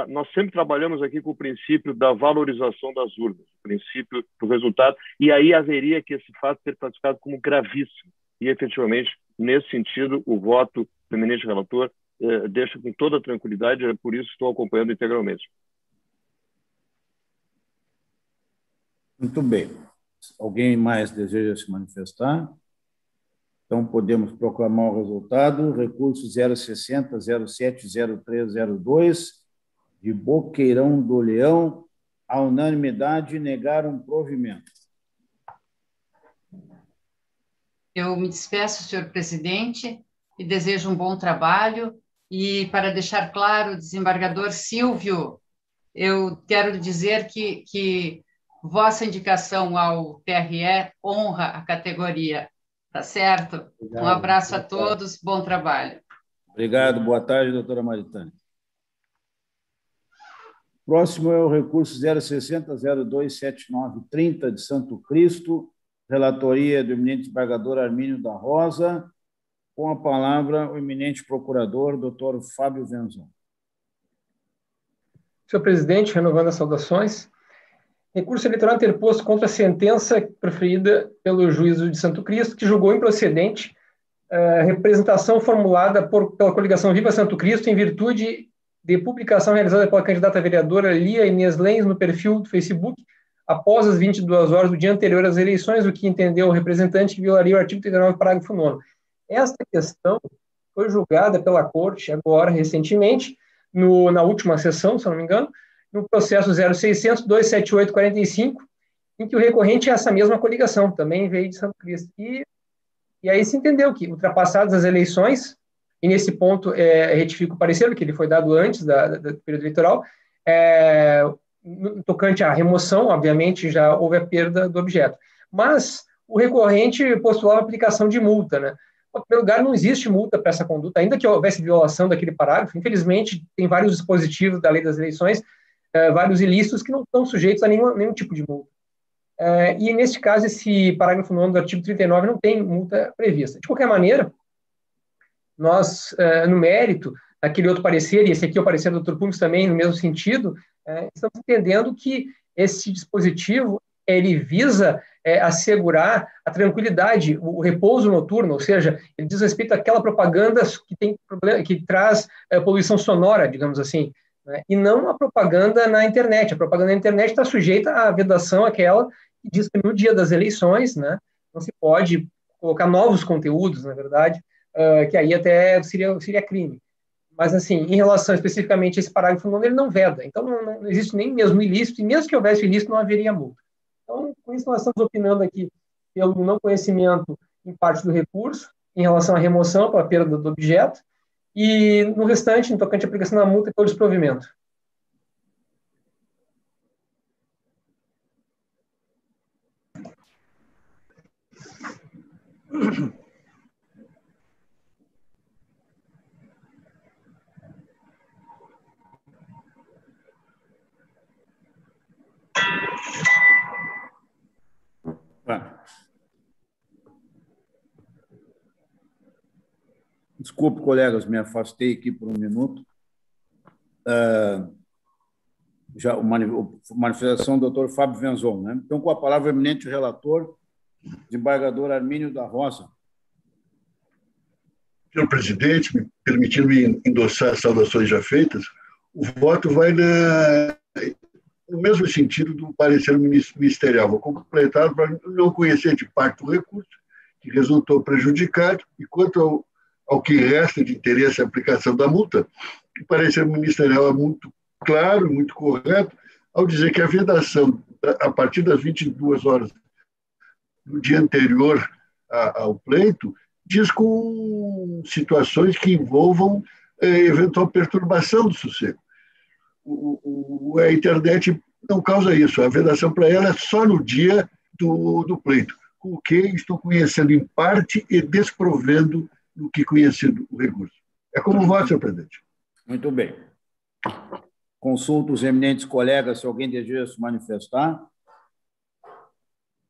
nós sempre trabalhamos aqui com o princípio da valorização das urnas, o princípio do resultado, e aí haveria que esse fato ser classificado como gravíssimo. E, efetivamente, nesse sentido, o voto do eminente relator deixa com toda tranquilidade, por isso estou acompanhando integralmente. Muito bem. Alguém mais deseja se manifestar? Então, podemos proclamar o resultado. Recurso 060-070302, de Boqueirão do Leão, a unanimidade negaram provimento. Eu me despeço, senhor presidente, e desejo um bom trabalho. E, para deixar claro, desembargador Silvio, eu quero dizer que vossa indicação ao TRE honra a categoria, tá certo? Obrigado. Um abraço a todos, bom trabalho. Obrigado, boa tarde, doutora Maritânia. Próximo é o recurso 060-027930 de Santo Cristo, relatoria do eminente desembargador Armínio da Rosa. Com a palavra, o eminente procurador, doutor Fábio Venzon. Senhor presidente, renovando as saudações, recurso eleitoral interposto contra a sentença proferida pelo juízo de Santo Cristo, que julgou improcedente a representação formulada pela coligação Viva Santo Cristo em virtude de publicação realizada pela candidata vereadora Lia Inês Lenz no perfil do Facebook após as 22 horas do dia anterior às eleições, o que entendeu o representante que violaria o artigo 39, parágrafo 9º. Esta questão foi julgada pela Corte agora, recentemente, na última sessão, se não me engano, no processo 0600-27845, em que o recorrente é essa mesma coligação, também veio de Santo Cristo. E aí se entendeu que, ultrapassadas as eleições, e nesse ponto retifico o parecer, porque ele foi dado antes do período eleitoral, tocante à remoção, obviamente, já houve a perda do objeto. Mas o recorrente postulava a aplicação de multa, né? Em primeiro lugar, não existe multa para essa conduta, ainda que houvesse violação daquele parágrafo. Infelizmente, tem vários dispositivos da lei das eleições, vários ilícitos que não estão sujeitos a nenhum tipo de multa. E, neste caso, esse parágrafo 9º do artigo 39 não tem multa prevista. De qualquer maneira, nós, no mérito daquele outro parecer, e esse aqui é o parecer do Dr. Pumes também, no mesmo sentido, estamos entendendo que esse dispositivo ele visa assegurar a tranquilidade, o repouso noturno, ou seja, ele diz respeito àquela propaganda que traz poluição sonora, digamos assim, né? E não a propaganda na internet. A propaganda na internet está sujeita à vedação, aquela que diz que no dia das eleições, né, não se pode colocar novos conteúdos, na verdade, que aí até seria crime. Mas, assim, em relação especificamente a esse parágrafo 9, ele não veda. Então, não existe nem mesmo ilícito, e mesmo que houvesse ilícito, não haveria multa. Então, com isso, nós estamos opinando aqui pelo não conhecimento em parte do recurso, em relação à remoção, pela perda do objeto, e no restante, em tocante à aplicação da multa, pelo desprovimento. Desculpe, colegas, me afastei aqui por um minuto. Já manifestação do doutor Fábio Venzon, né? Então, com a palavra, o eminente relator, desembargador Armínio da Rosa. Senhor presidente, me permitindo endossar as saudações já feitas, o voto vai no mesmo sentido do parecer ministerial. Vou completar para não conhecer de parte o recurso, que resultou prejudicado, e quanto ao que resta de interesse à aplicação da multa, o parecer ministerial é muito claro, muito correto, ao dizer que a vedação, a partir das 22 horas do dia anterior ao pleito, diz com situações que envolvam eventual perturbação do sossego. A internet não causa isso, a vedação para ela é só no dia do pleito, com o que estou conhecendo em parte e desprovendo do que conhecido o recurso. É como voto, senhor presidente. Muito bem. Consulto os eminentes colegas se alguém deseja se manifestar.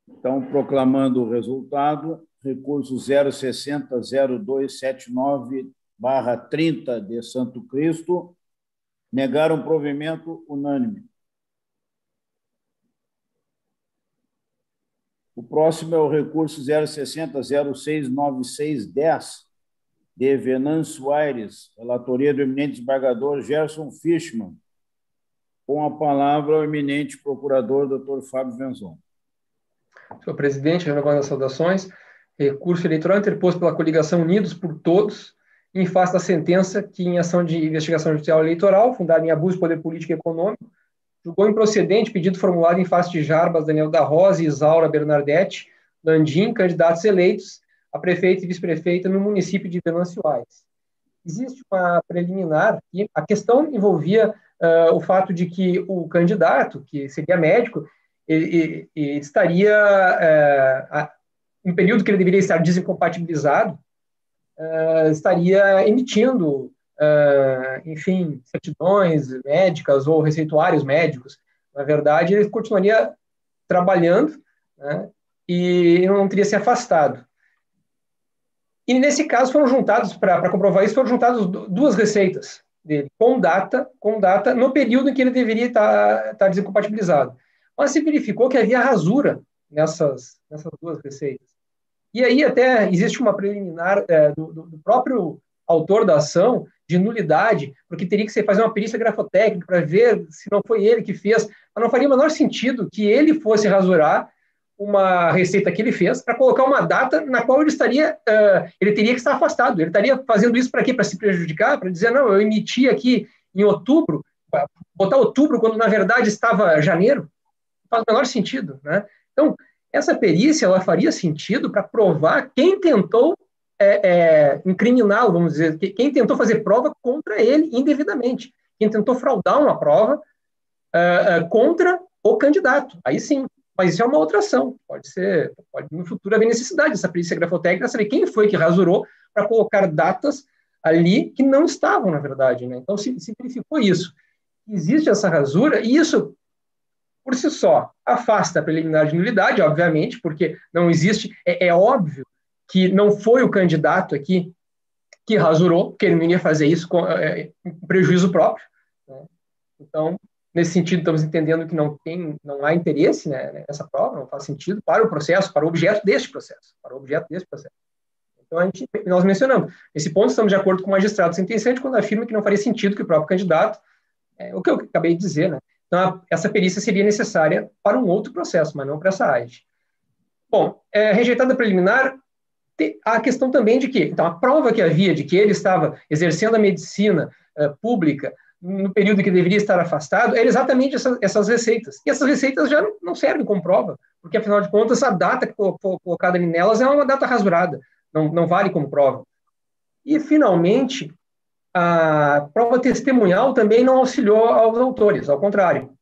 Então, proclamando o resultado, recurso 060-0279/30 de Santo Cristo, negaram provimento unânime. O próximo é o recurso 060-069610 de Venâncio Aires, relatoria do eminente desembargador Gerson Fischmann. Com a palavra, o eminente procurador, doutor Fábio Venzon. Senhor presidente, renovando as saudações, recurso eleitoral interposto pela coligação Unidos por Todos, em face da sentença que, em ação de investigação judicial eleitoral, fundada em abuso de poder político e econômico, julgou improcedente pedido formulado em face de Jarbas Daniel da Rosa e Isaura Bernardetti, Landim, candidatos eleitos, a prefeita e vice-prefeita no município de Venâncio Aires. Existe uma preliminar e a questão envolvia o fato de que o candidato, que seria médico, ele estaria, no período que ele deveria estar desincompatibilizado, estaria emitindo, enfim, certidões médicas ou receituários médicos. Na verdade, ele continuaria trabalhando, né, e não teria se afastado. E, nesse caso, foram juntados, para comprovar isso, foram juntadas duas receitas dele, com data, no período em que ele deveria estar desincompatibilizado. Mas se verificou que havia rasura nessas duas receitas. E aí até existe uma preliminar do próprio autor da ação de nulidade, porque teria que se fazer uma perícia grafotécnica para ver se não foi ele que fez. Mas não faria o menor sentido que ele fosse rasurar uma receita que ele fez para colocar uma data na qual ele teria que estar afastado. Ele estaria fazendo isso para quê? Para se prejudicar? Para dizer, não, eu emiti aqui em outubro, botar outubro quando na verdade estava janeiro? Não faz o menor sentido, né? Então, essa perícia ela faria sentido para provar quem tentou incriminá-lo, vamos dizer, quem tentou fazer prova contra ele indevidamente, quem tentou fraudar uma prova contra o candidato. Aí sim. Mas isso é uma outra ação. Pode no futuro haver necessidade dessa perícia grafotécnica, saber quem foi que rasurou para colocar datas ali que não estavam, na verdade, né? Então, se verificou isso. Existe essa rasura, e isso, por si só, afasta a preliminar de nulidade, obviamente, porque não existe, é óbvio que não foi o candidato aqui que rasurou, porque ele não ia fazer isso com prejuízo próprio, né? Então, nesse sentido, estamos entendendo que não há interesse, né, nessa prova, não faz sentido para o processo, para o objeto deste processo. Então, nós mencionamos, nesse ponto estamos de acordo com o magistrado sentenciante quando afirma que não faria sentido que o próprio candidato, o que eu acabei de dizer, né? Então, essa perícia seria necessária para um outro processo, mas não para essa AIDE. Bom, rejeitada a preliminar, há a questão também de que, então, a prova que havia de que ele estava exercendo a medicina pública no período que deveria estar afastado, era exatamente essas receitas. E essas receitas já não servem como prova, porque, afinal de contas, a data que foi colocada ali nelas é uma data rasurada, não vale como prova. E, finalmente, a prova testemunhal também não auxiliou aos autores, ao contrário.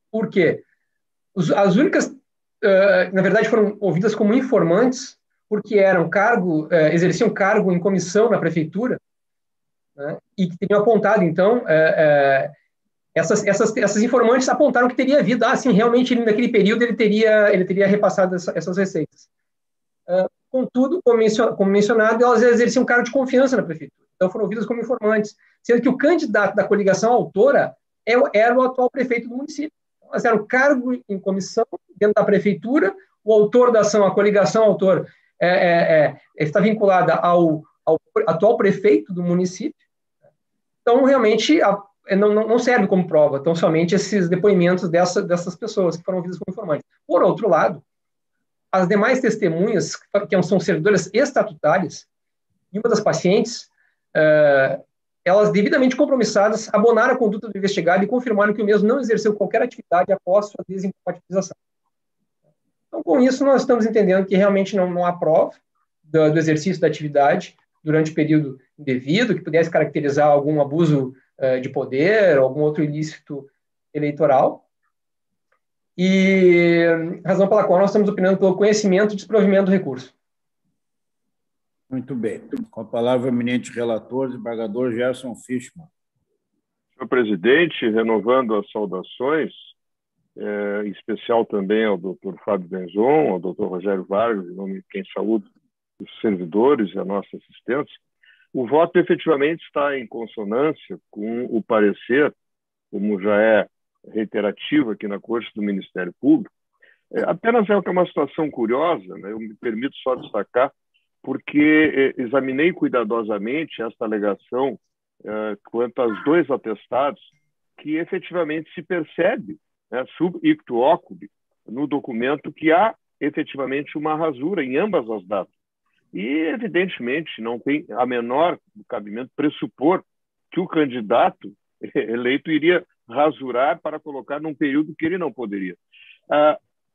Por quê? As únicas, na verdade, foram ouvidas como informantes, porque exerciam cargo em comissão na prefeitura, né, e que teriam apontado, então, essas informantes apontaram que teria havido, sim, realmente, naquele período, ele teria repassado essas receitas. Contudo, como mencionado, elas exerciam cargo de confiança na prefeitura, então foram ouvidas como informantes, sendo que o candidato da coligação autora era o atual prefeito do município. Elas eram cargo em comissão dentro da prefeitura, o autor da ação, a coligação autor, está vinculada ao atual prefeito do município. Então, realmente, não serve como prova, então, somente esses depoimentos dessas pessoas que foram ouvidas como informantes. Por outro lado, as demais testemunhas, que são servidoras estatutárias, e uma das pacientes, elas, devidamente compromissadas, abonaram a conduta do investigado e confirmaram que o mesmo não exerceu qualquer atividade após sua desincompatibilização. Então, com isso, nós estamos entendendo que realmente não há prova do exercício da atividade durante o período indevido, que pudesse caracterizar algum abuso de poder, algum outro ilícito eleitoral. E razão pela qual nós estamos opinando pelo conhecimento e desprovimento do recurso. Muito bem. Com a palavra, o eminente relator, desembargador Gerson Fischmann. Senhor presidente, renovando as saudações, em especial também ao doutor Fábio Benzon, ao doutor Rogério Vargas, em nome de quem saúdo os servidores e a nossa assistência, o voto efetivamente está em consonância com o parecer, como já é reiterativo aqui na Corte do Ministério Público. Apenas é uma situação curiosa, né? Eu me permito só destacar, porque examinei cuidadosamente esta alegação quanto aos dois atestados, que efetivamente se percebe, né, sub ictu ocubi, no documento, que há efetivamente uma rasura em ambas as datas. E, evidentemente, não tem a menor cabimento pressupor que o candidato eleito iria rasurar para colocar num período que ele não poderia.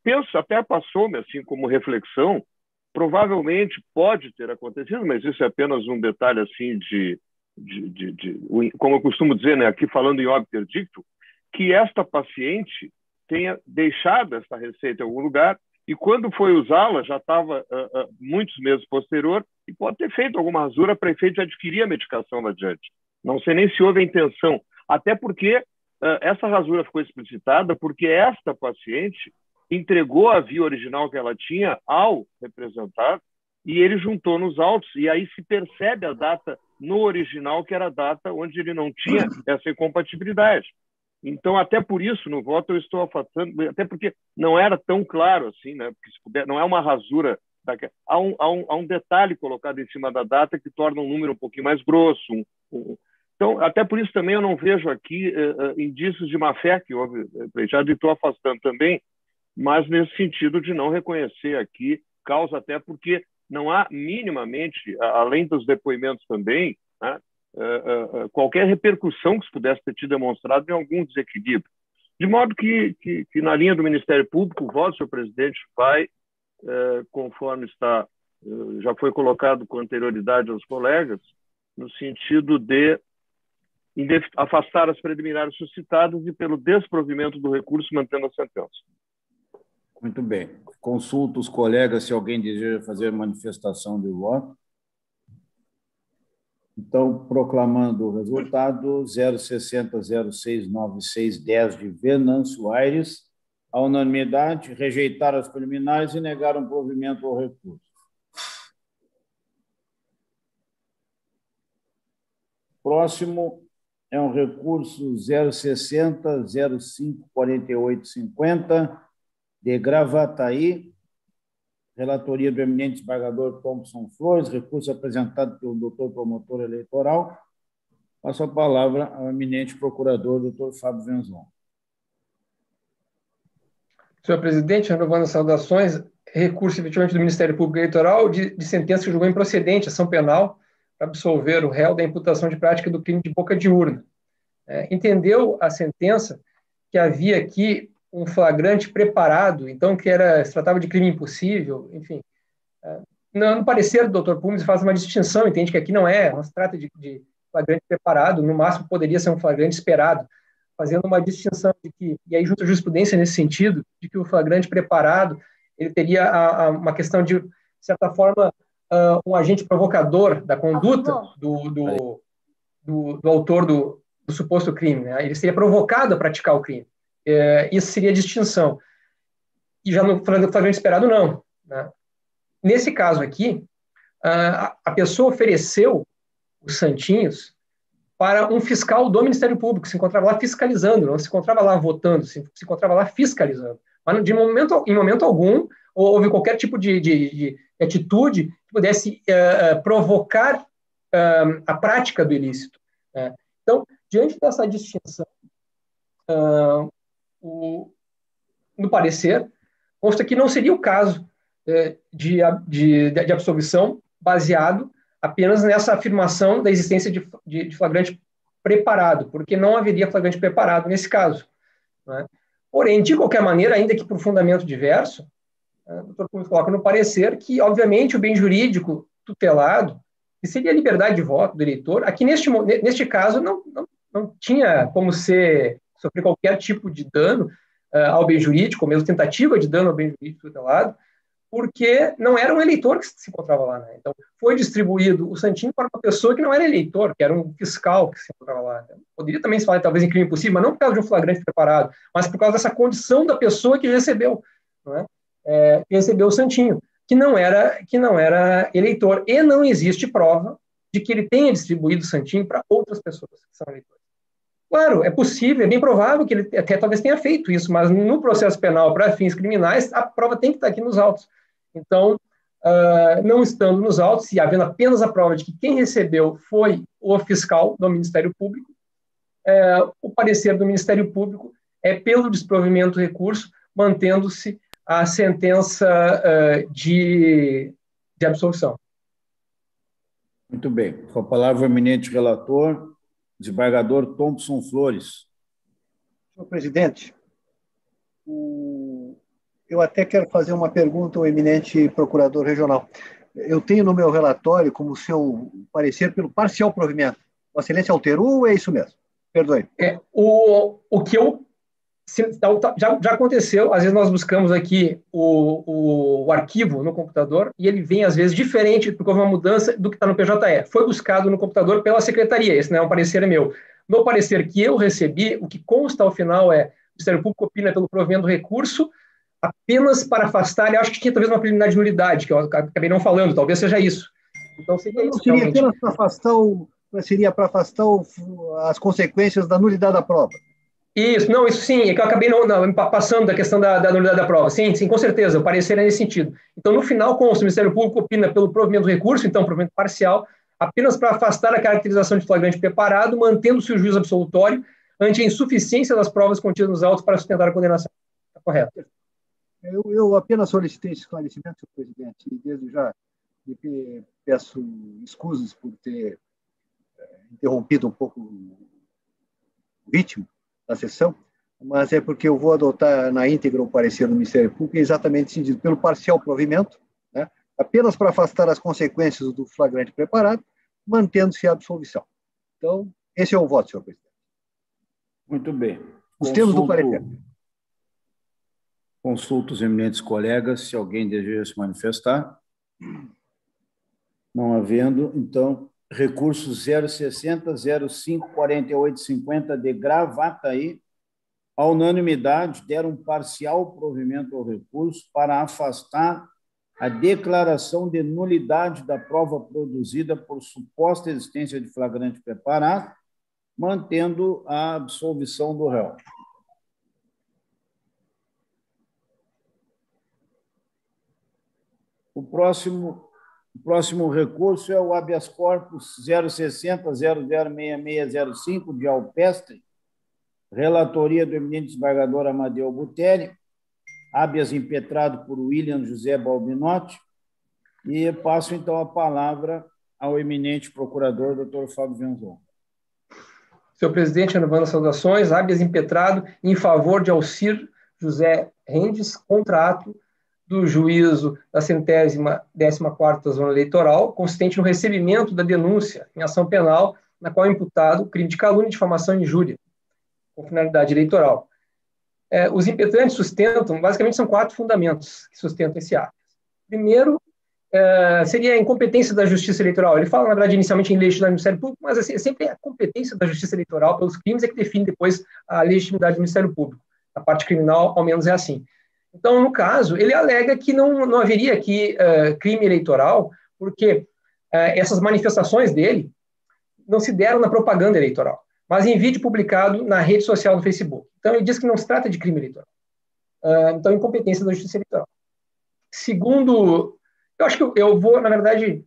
Penso, até passou-me assim como reflexão, provavelmente pode ter acontecido, mas isso é apenas um detalhe assim como eu costumo dizer, né, aqui falando em óbito dicto, que esta paciente tenha deixado essa receita em algum lugar e quando foi usá-la já estava muitos meses posterior e pode ter feito alguma rasura para efeito de adquirir a medicação lá adiante. Não sei nem se houve a intenção, até porque essa rasura ficou explicitada porque esta paciente entregou a via original que ela tinha ao representado e ele juntou nos autos e aí se percebe a data no original, que era a data onde ele não tinha essa incompatibilidade. Então, até por isso, no voto, eu estou afastando, até porque não era tão claro assim, né? Porque se puder, não é uma rasura. Há um detalhe colocado em cima da data que torna um número um pouquinho mais grosso. Então, até por isso também eu não vejo aqui indícios de má-fé que houve pleiteado e estou afastando também, mas nesse sentido de não reconhecer aqui causa, até porque não há minimamente, além dos depoimentos também, né, qualquer repercussão que se pudesse ter tido demonstrado em algum desequilíbrio. De modo que na linha do Ministério Público, o voto, senhor presidente, vai, conforme já foi colocado com anterioridade aos colegas, no sentido de afastar as preliminares suscitadas e pelo desprovimento do recurso, mantendo a sentença. Muito bem. Consulto os colegas se alguém deseja fazer manifestação de voto. Então, proclamando o resultado, 060069610 de Venâncio Aires, a unanimidade, rejeitar as preliminares e negar um provimento ao recurso. Próximo é um recurso 060054850 de Gravataí, relatoria do eminente desembargador Thompson Flores, recurso apresentado pelo doutor promotor eleitoral. Passo a palavra ao eminente procurador, doutor Fábio Venzon. Senhor presidente, renovando as saudações, recurso efetivamente do Ministério Público Eleitoral de sentença que julgou improcedente ação penal para absolver o réu da imputação de prática do crime de boca de urna. Entendeu a sentença que havia aqui um flagrante preparado, então que se tratava de crime impossível, enfim. No parecer do doutor Pumes faz uma distinção, entende que aqui não se trata de flagrante preparado, no máximo poderia ser um flagrante esperado, fazendo uma distinção de que, e aí junto a jurisprudência nesse sentido, de que o flagrante preparado, ele teria uma questão de certa forma, um agente provocador da conduta do autor do suposto crime, né? Ele seria provocado a praticar o crime. Isso seria a distinção. E já no flagrante esperado, não. Né? Nesse caso aqui, a pessoa ofereceu os santinhos para um fiscal do Ministério Público, que se encontrava lá fiscalizando, não se encontrava lá votando, se encontrava lá fiscalizando. Mas em momento algum houve qualquer tipo de atitude que pudesse provocar a prática do ilícito. Né? Então, diante dessa distinção, no parecer, consta que não seria o caso de absolvição baseado apenas nessa afirmação da existência de flagrante preparado, porque não haveria flagrante preparado nesse caso. Né? Porém, de qualquer maneira, ainda que por fundamento diverso, o doutor Pumes coloca no parecer que, obviamente, o bem jurídico tutelado, que seria a liberdade de voto do eleitor, aqui neste caso não tinha como sofrer qualquer tipo de dano ao bem jurídico, ou mesmo tentativa de dano ao bem jurídico tutelado, porque não era um eleitor que se encontrava lá. Né? Então, foi distribuído o santinho para uma pessoa que não era eleitor, que era um fiscal que se encontrava lá. Poderia também se falar, talvez, em crime impossível, mas não por causa de um flagrante preparado, mas por causa dessa condição da pessoa que recebeu, não é? Que recebeu o santinho, que não era eleitor. E não existe prova de que ele tenha distribuído o santinho para outras pessoas que são eleitores. Claro, é possível, é bem provável que ele até talvez tenha feito isso, mas no processo penal para fins criminais, a prova tem que estar aqui nos autos. Então, não estando nos autos, e havendo apenas a prova de que quem recebeu foi o fiscal do Ministério Público, o parecer do Ministério Público é pelo desprovimento do recurso, mantendo-se a sentença de absolvição. Muito bem. Com a palavra, o eminente relator, desembargador Thompson Flores. Senhor presidente, o Eu até quero fazer uma pergunta ao eminente procurador regional. Eu tenho no meu relatório como seu parecer pelo parcial provimento. Vossa Excelência alterou ou é isso mesmo? Perdoe. O que eu... Já aconteceu, às vezes nós buscamos aqui o arquivo no computador e ele vem, às vezes, diferente, porque houve uma mudança do que está no PJE. Foi buscado no computador pela secretaria, esse não é um parecer meu. No parecer que eu recebi, o que consta ao final é: o Ministério Público opina pelo provimento do recurso apenas para afastar, eu acho que tinha talvez uma preliminar de nulidade, que eu acabei não falando, talvez seja isso. Então seria isso, seria realmente. Apenas para afastar seria para afastar as consequências da nulidade da prova. Isso, não, isso sim, é que eu acabei não passando da questão da nulidade da prova. Sim, com certeza, o parecer é nesse sentido. Então, no final, consta: o Ministério Público opina pelo provimento do recurso, então, provimento parcial, apenas para afastar a caracterização de flagrante preparado, mantendo-se o juízo absolutório ante a insuficiência das provas contidas nos autos para sustentar a condenação. Está correto. Eu apenas solicitei esse esclarecimento, senhor presidente, e desde já peço escusas por ter interrompido um pouco o ritmo da sessão, mas é porque eu vou adotar na íntegra o parecer do Ministério Público, exatamente sentido pelo parcial provimento, né, apenas para afastar as consequências do flagrante preparado, mantendo-se a absolvição. Então, esse é o voto, senhor presidente. Muito bem. Os termos do parecer. Consulto os eminentes colegas, se alguém deseja se manifestar. Não havendo, então, recurso 060, 05, 48, 50 de Gravataí, a unanimidade, deram parcial provimento ao recurso para afastar a declaração de nulidade da prova produzida por suposta existência de flagrante preparado, mantendo a absolvição do réu. O próximo recurso é o habeas corpus 060 006605 de Alpestre, relatoria do eminente desembargador Amadeu Buteri, habeas impetrado por William José Balbinotti, e passo então a palavra ao eminente procurador, doutor Fábio Venzon. Senhor presidente, renovando as saudações, habeas impetrado em favor de Alcir José Rendes, contrato do juízo da 114ª Zona Eleitoral, consistente no recebimento da denúncia em ação penal, na qual é imputado crime de calúnia, difamação e injúria, com finalidade eleitoral. Os impetrantes sustentam, basicamente são 4 fundamentos que sustentam esse ato. Primeiro, seria a incompetência da Justiça Eleitoral. Ele fala, na verdade, inicialmente em legitimidade do Ministério Público, mas assim, sempre a competência da Justiça Eleitoral pelos crimes é que define depois a legitimidade do Ministério Público. A parte criminal, ao menos, é assim. Então, no caso, ele alega que não haveria aqui crime eleitoral, porque essas manifestações dele não se deram na propaganda eleitoral, mas em vídeo publicado na rede social do Facebook. Então, ele diz que não se trata de crime eleitoral. Então, incompetência da Justiça Eleitoral. Segundo, eu acho que eu vou, na verdade,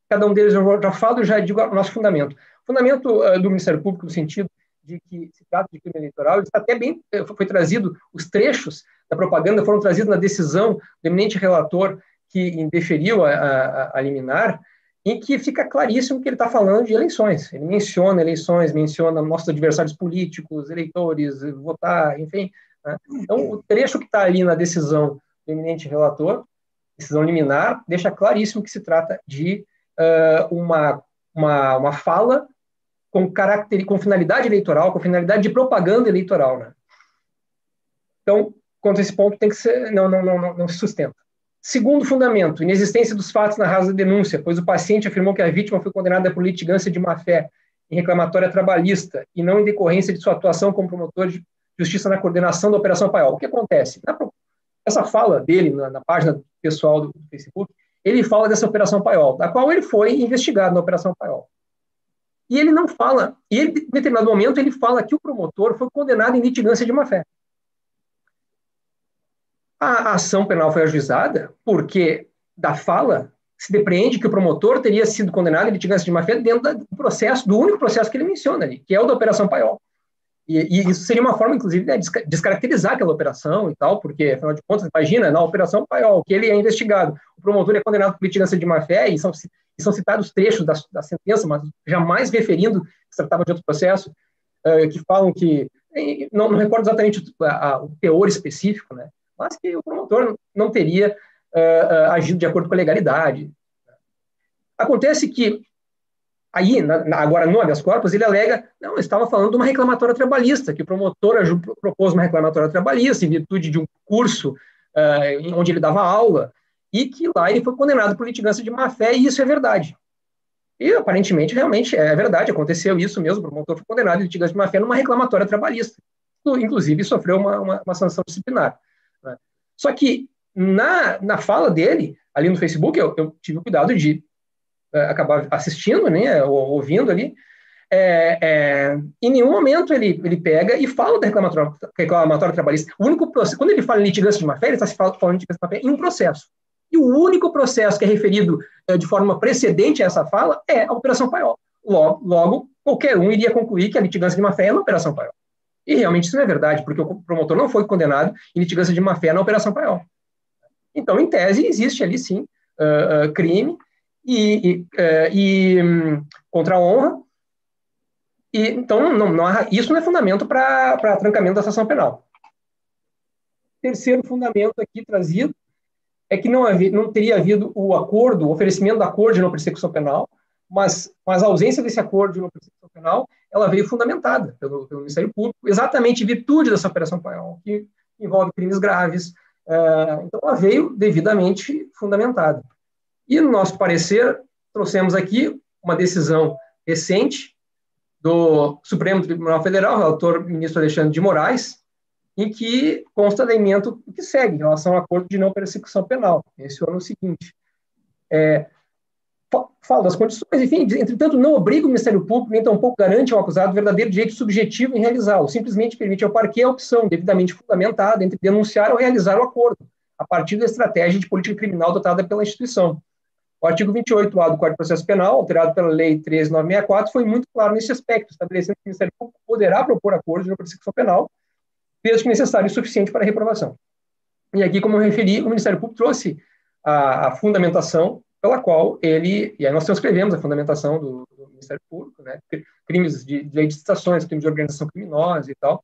cada um deles eu já falo e já digo o nosso fundamento. O fundamento do Ministério Público, no sentido de que se trata de crime eleitoral, está até bem, foi trazido, os trechos da propaganda foram trazidos na decisão do eminente relator que indeferiu a liminar, em que fica claríssimo que ele está falando de eleições. Ele menciona eleições, menciona nossos adversários políticos, eleitores, votar, enfim. Né? Então, o trecho que está ali na decisão do eminente relator, decisão liminar, deixa claríssimo que se trata de uma fala com finalidade eleitoral, com finalidade de propaganda eleitoral. Né? Então, quanto a esse ponto, tem que ser, não se sustenta. Segundo fundamento, inexistência dos fatos na rasa da denúncia, pois o paciente afirmou que a vítima foi condenada por litigância de má-fé em reclamatória trabalhista e não em decorrência de sua atuação como promotor de justiça na coordenação da Operação Paiol. O que acontece? Essa fala dele, na página pessoal do Facebook, ele fala dessa Operação Paiol, da qual ele foi investigado na Operação Paiol. E ele não fala, e ele, em determinado momento, ele fala que o promotor foi condenado em litigância de má-fé. A ação penal foi ajuizada porque da fala se depreende que o promotor teria sido condenado em litigância de má-fé dentro do processo, do único processo que ele menciona ali, que é o da Operação Paiol. E isso seria uma forma, inclusive, de descaracterizar aquela operação e tal, porque, afinal de contas, imagina, na Operação Paiol, que ele é investigado, o promotor é condenado por litigância de má-fé, e são citados trechos da sentença, mas jamais referindo que se tratava de outro processo, que falam que, não recordo exatamente o teor específico, né? mas que o promotor não teria agido de acordo com a legalidade. Acontece que, aí, agora no habeas corpus, ele alega, não, estava falando de uma reclamatória trabalhista, que o promotor propôs uma reclamatória trabalhista em virtude de um curso onde ele dava aula, e que lá ele foi condenado por litigância de má-fé, e isso é verdade. E, aparentemente, realmente é verdade, aconteceu isso mesmo, o promotor foi condenado em litigância de má-fé numa reclamatória trabalhista. Inclusive, sofreu uma sanção disciplinar. Né? Só que, na fala dele, ali no Facebook, eu tive o cuidado de acabar assistindo, né, ouvindo ali, em nenhum momento ele pega e fala da reclamatória trabalhista. O único processo, quando ele fala em litigância de má-fé, ele está falando de litigância de má-fé em um processo. E o único processo que é referido de forma precedente a essa fala é a Operação Paiol. Logo, qualquer um iria concluir que a litigância de má-fé é na Operação Paiol. E realmente isso não é verdade, porque o promotor não foi condenado em litigância de má-fé na Operação Paiol. Então, em tese, existe ali, sim, crime contra a honra. E, então, isso não é fundamento para trancamento da ação penal. Terceiro fundamento aqui trazido é que não teria havido o oferecimento do acordo de não persecução penal, mas a ausência desse acordo de não persecução penal, ela veio fundamentada pelo Ministério Público, exatamente em virtude dessa Operação Paiol, que envolve crimes graves. Então, ela veio devidamente fundamentada. E, no nosso parecer, trouxemos aqui uma decisão recente do Supremo Tribunal Federal, relator ministro Alexandre de Moraes, em que consta elemento que segue em relação ao acordo de não persecução penal. Menciona o seguinte, fala das condições, enfim, entretanto, não obriga o Ministério Público, nem tampouco garante ao acusado o verdadeiro direito subjetivo em realizá-lo, simplesmente permite ao parquê a opção devidamente fundamentada entre denunciar ou realizar o acordo, a partir da estratégia de política criminal adotada pela instituição. O artigo 28A do Código de Processo Penal, alterado pela Lei 13.964, foi muito claro nesse aspecto, estabelecendo que o Ministério Público poderá propor acordo de não persecução penal, desde que necessário e suficiente para a reprovação. E aqui, como eu referi, o Ministério Público trouxe a fundamentação pela qual e aí nós transcrevemos a fundamentação do Ministério Público, né, crimes de lei de licitações, crimes de organização criminosa e tal,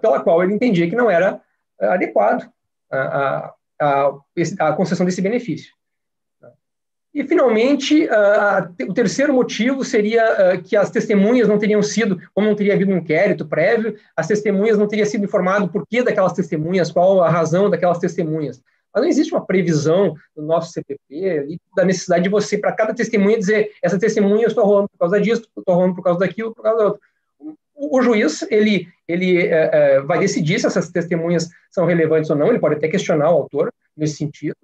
pela qual ele entendia que não era adequado a concessão desse benefício. E, finalmente, o terceiro motivo seria que as testemunhas não teriam sido, como não teria havido um inquérito prévio, as testemunhas não teriam sido informado por que daquelas testemunhas, qual a razão daquelas testemunhas. Mas não existe uma previsão no nosso CPP da necessidade de você, para cada testemunha, dizer essa testemunha eu estou rolando por causa disso, estou rolando por causa daquilo, por causa do outro. O juiz, ele vai decidir se essas testemunhas são relevantes ou não, ele pode até questionar o autor nesse sentido.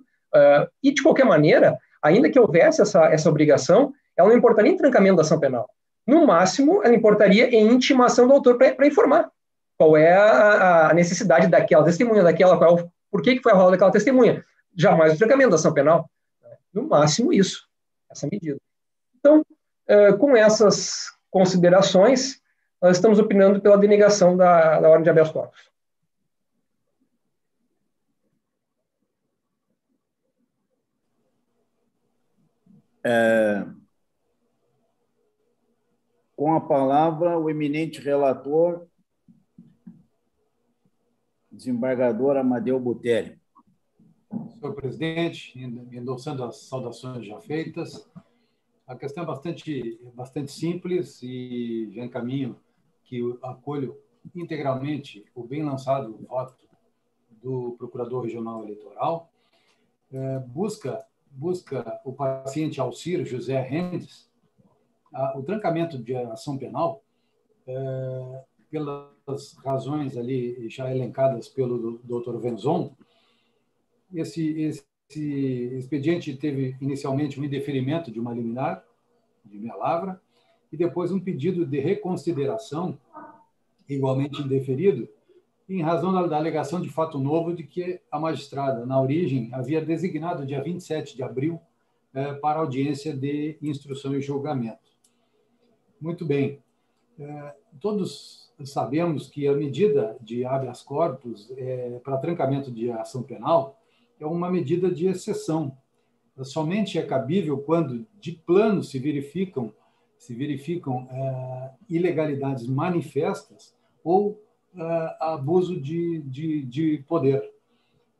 E, de qualquer maneira, ainda que houvesse essa obrigação, ela não importaria em trancamento da ação penal. No máximo, ela importaria em intimação do autor para informar qual é a necessidade daquela testemunha, por que foi arrolada daquela testemunha. Jamais o trancamento da ação penal. No máximo, isso, essa medida. Então, com essas considerações, nós estamos opinando pela denegação da ordem de habeas corpus. Com a palavra, o eminente relator, desembargador Amadeu Butelli. Senhor presidente, endossando as saudações já feitas, a questão é bastante simples e já encaminho que eu acolho integralmente o bem lançado voto do Procurador Regional Eleitoral. Busca o paciente Alcir José Rendes o trancamento de ação penal pelas razões ali já elencadas pelo Dr. Venzon. Esse expediente teve inicialmente um indeferimento de uma liminar de meia lavra e depois um pedido de reconsideração igualmente indeferido em razão da alegação de fato novo de que a magistrada, na origem, havia designado dia 27 de abril para audiência de instrução e julgamento. Muito bem. Todos sabemos que a medida de habeas corpus para trancamento de ação penal é uma medida de exceção. Somente é cabível quando, de plano, se verificam ilegalidades manifestas ou abuso de poder.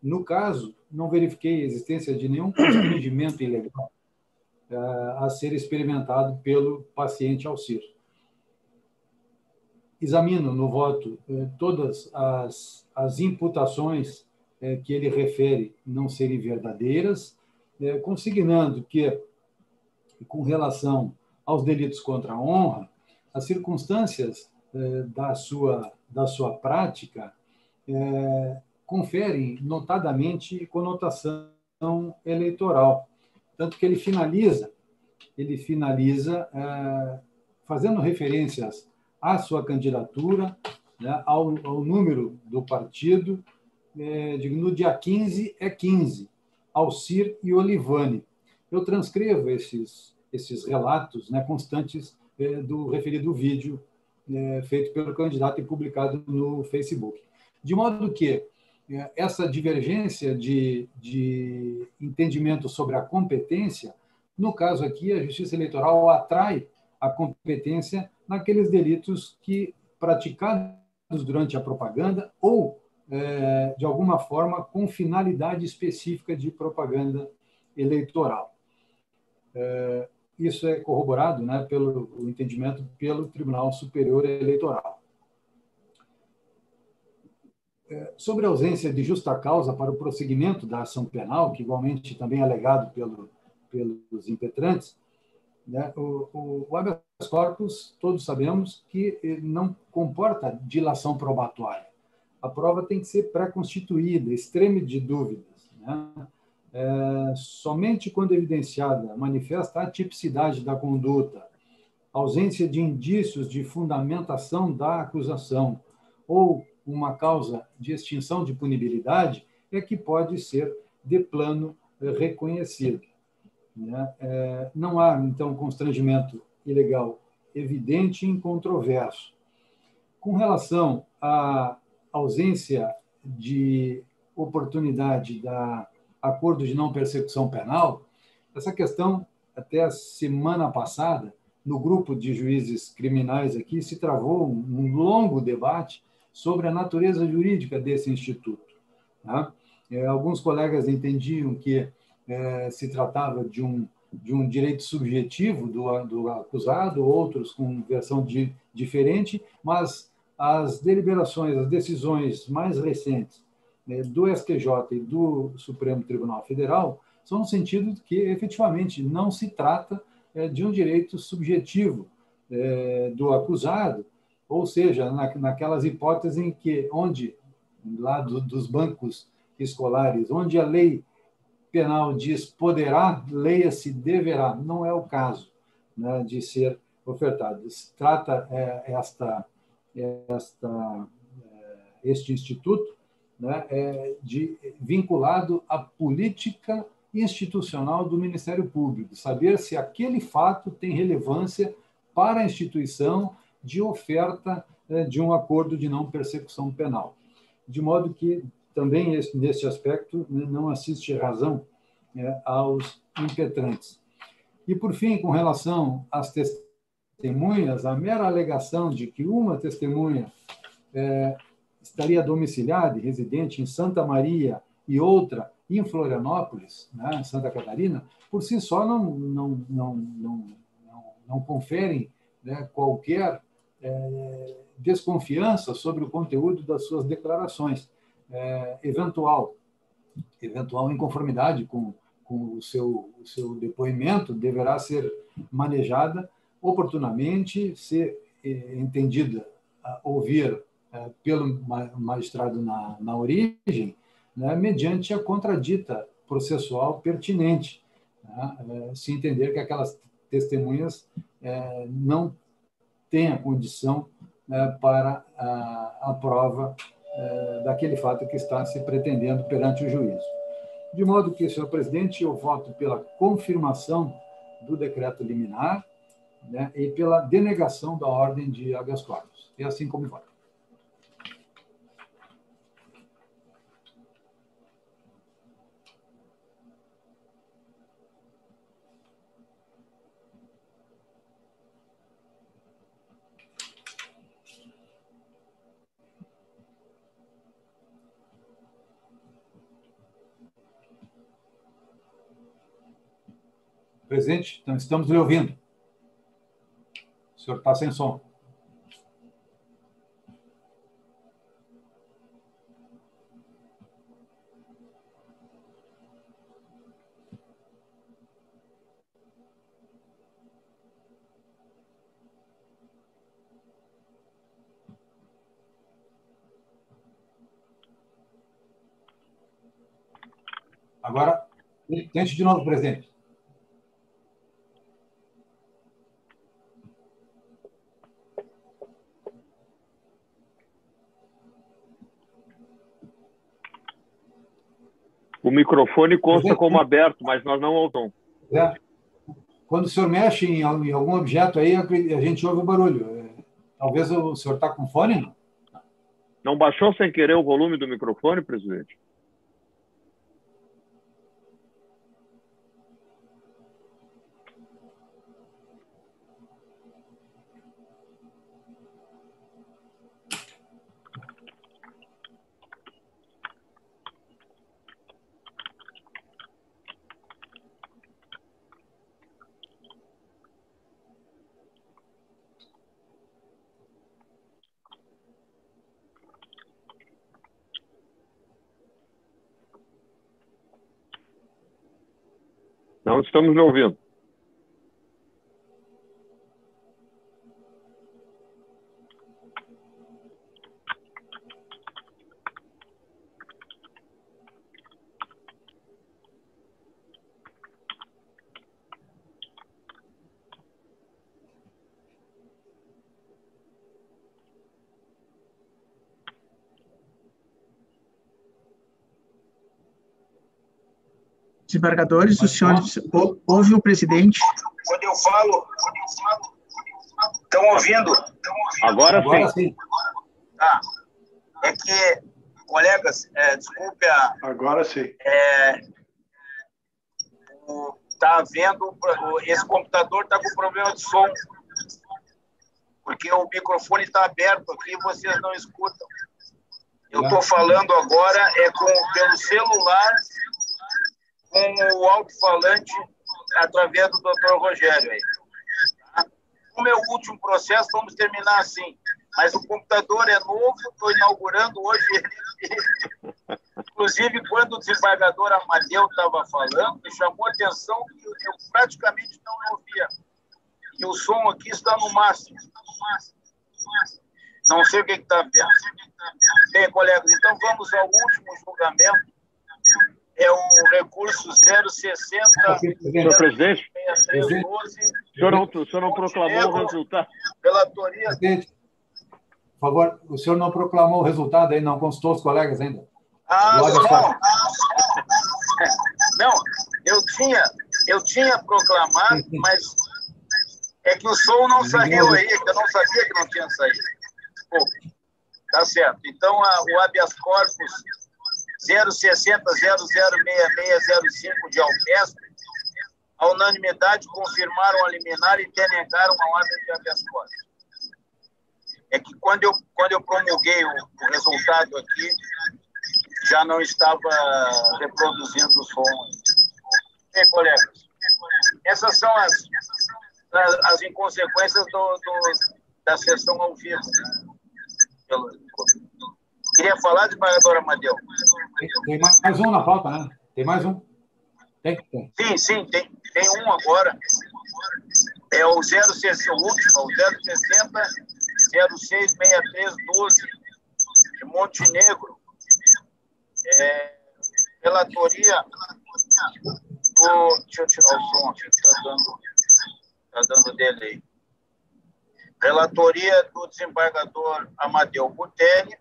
No caso, não verifiquei a existência de nenhum constrangimento ilegal a ser experimentado pelo paciente Alcir. Examino no voto todas as imputações que ele refere não serem verdadeiras, consignando que, com relação aos delitos contra a honra, as circunstâncias da sua prática conferem notadamente conotação eleitoral. Tanto que ele finaliza fazendo referências à sua candidatura, né, ao número do partido, no dia 15 é 15, Alcir e Olivane. Eu transcrevo esses relatos, né, constantes do referido vídeo feito pelo candidato e publicado no Facebook. De modo que essa divergência de entendimento sobre a competência, no caso aqui, a Justiça Eleitoral atrai a competência naqueles delitos que praticados durante a propaganda ou, de alguma forma, com finalidade específica de propaganda eleitoral. Isso é corroborado, né, pelo entendimento pelo Tribunal Superior Eleitoral. Sobre a ausência de justa causa para o prosseguimento da ação penal, que igualmente também é alegado pelos impetrantes, né, o habeas corpus, todos sabemos que não comporta dilação probatória. A prova tem que ser pré-constituída, extreme de dúvidas, né? Somente quando evidenciada manifesta a atipicidade da conduta, ausência de indícios de fundamentação da acusação ou uma causa de extinção de punibilidade, é que pode ser de plano reconhecido. Não há, então, constrangimento ilegal evidente e incontroverso. Com relação à ausência de oportunidade da acordo de não persecução penal, essa questão, até a semana passada, no grupo de juízes criminais aqui, se travou um longo debate sobre a natureza jurídica desse instituto. Tá? Alguns colegas entendiam que se tratava de um direito subjetivo do acusado, outros com versão diferente, mas as deliberações, as decisões mais recentes do STJ e do Supremo Tribunal Federal são no sentido de que, efetivamente, não se trata de um direito subjetivo do acusado, ou seja, naquelas hipóteses em que, lá dos bancos escolares, onde a lei penal diz poderá, leia-se deverá. Não é o caso, né, de ser ofertado. Se trata este instituto, né, vinculado à política institucional do Ministério Público, saber se aquele fato tem relevância para a instituição de oferta de um acordo de não persecução penal. De modo que, também, nesse aspecto, não assiste razão aos impetrantes. E, por fim, com relação às testemunhas, a mera alegação de que uma testemunha estaria domiciliada e residente em Santa Maria e outra em Florianópolis, né, em Santa Catarina, por si só não conferem, né, qualquer desconfiança sobre o conteúdo das suas declarações. Eventual inconformidade com o seu depoimento deverá ser manejada oportunamente, ser entendida, ouvir pelo magistrado na origem, né, mediante a contradita processual pertinente, né, se entender que aquelas testemunhas não têm a condição para a prova daquele fato que está se pretendendo perante o juízo. De modo que, senhor presidente, eu voto pela confirmação do decreto liminar, né, e pela denegação da ordem de habeas corpus. É assim como voto. Presidente, então estamos lhe ouvindo. O senhor está sem som. Agora, tente de novo, presidente. O microfone consta como aberto, mas nós não ouvimos. Quando o senhor mexe em algum objeto aí, a gente ouve o barulho. Talvez o senhor está com fone, não? Não baixou sem querer o volume do microfone, presidente? Não estamos lhe ouvindo. Desembargadores, os senhores ouvem o presidente? Quando eu falo, estão ouvindo? Agora sim. Tá. É que, colegas, desculpe Agora sim. Está havendo, esse computador está com problema de som, porque o microfone está aberto aqui e vocês não escutam. Eu estou falando agora pelo celular, com o alto-falante através do Dr. Rogério. Aí, tá? Como é o último processo, vamos terminar assim. Mas o computador é novo, estou inaugurando hoje ele. Inclusive, quando o desembargador Amadeu estava falando, me chamou a atenção que eu praticamente não ouvia. E o som aqui está no máximo. Não sei o que está vendo. Bem, colegas, então vamos ao último julgamento. É o recurso 060. Senhor presidente, 6312. o senhor não proclamou o resultado. Relatoria. Presidente, por favor, o senhor não proclamou o resultado aí, não consultou os colegas ainda. Não, eu tinha proclamado, mas é que o som não saiu aí, que eu não sabia que não tinha saído. Pô, tá certo. Então, o habeas corpus 060-006605 de Alpestre, a unanimidade confirmaram a liminar e denegaram a ordem de habeas corpus. É que quando eu promulguei o resultado aqui, já não estava reproduzindo o som. Bem, colegas, essas são as inconsequências da sessão ao vivo. Queria falar, desembargador Amadeu? Tem mais um na pauta, né? Tem mais um? Tem. Sim, tem um agora. É o 060, o último, o 060 066312 de Montenegro. Relatoria do... Deixa eu tirar o som aqui, que está dando delay. Relatoria do desembargador Amadeu Butelli.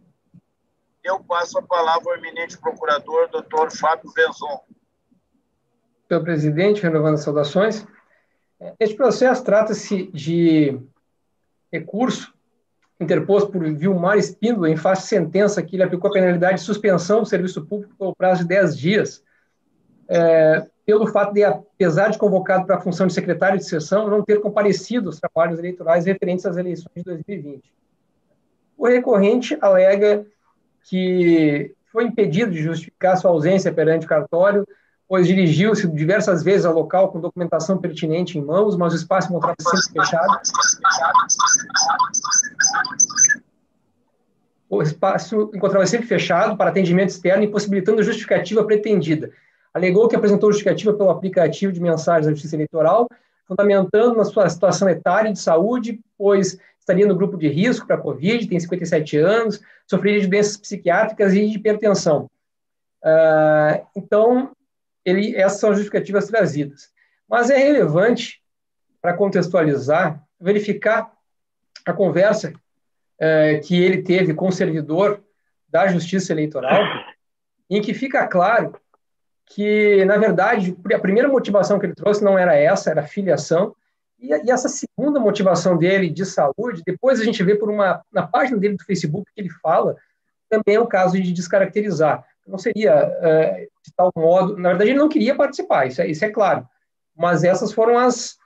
Eu passo a palavra ao eminente procurador, doutor Fábio Venzon. Senhor presidente, renovando as saudações. Este processo trata-se de recurso interposto por Vilmar Espíndola em face de sentença que ele aplicou a penalidade de suspensão do serviço público pelo prazo de 10 dias, pelo fato de, apesar de convocado para a função de secretário de sessão, não ter comparecido aos trabalhos eleitorais referentes às eleições de 2020. O recorrente alega que foi impedido de justificar sua ausência perante o cartório pois dirigiu-se diversas vezes ao local com documentação pertinente em mãos, mas o espaço encontrava-se sempre fechado. O espaço encontrava-se sempre fechado para atendimento externo, impossibilitando a justificativa pretendida. Alegou que apresentou justificativa pelo aplicativo de mensagens da Justiça Eleitoral, fundamentando na sua situação etária e de saúde, pois estaria no grupo de risco para a Covid, tem 57 anos, sofreria de doenças psiquiátricas e de hipertensão. Então, essas são as justificativas trazidas. Mas é relevante, para contextualizar, verificar a conversa que ele teve com o servidor da Justiça Eleitoral, em que fica claro que, na verdade, a primeira motivação que ele trouxe não era essa, era filiação, e essa segunda motivação dele de saúde, depois a gente vê na página dele do Facebook que ele fala, também é um caso de descaracterizar. Não seria de tal modo, na verdade ele não queria participar, isso é claro, mas essas foram as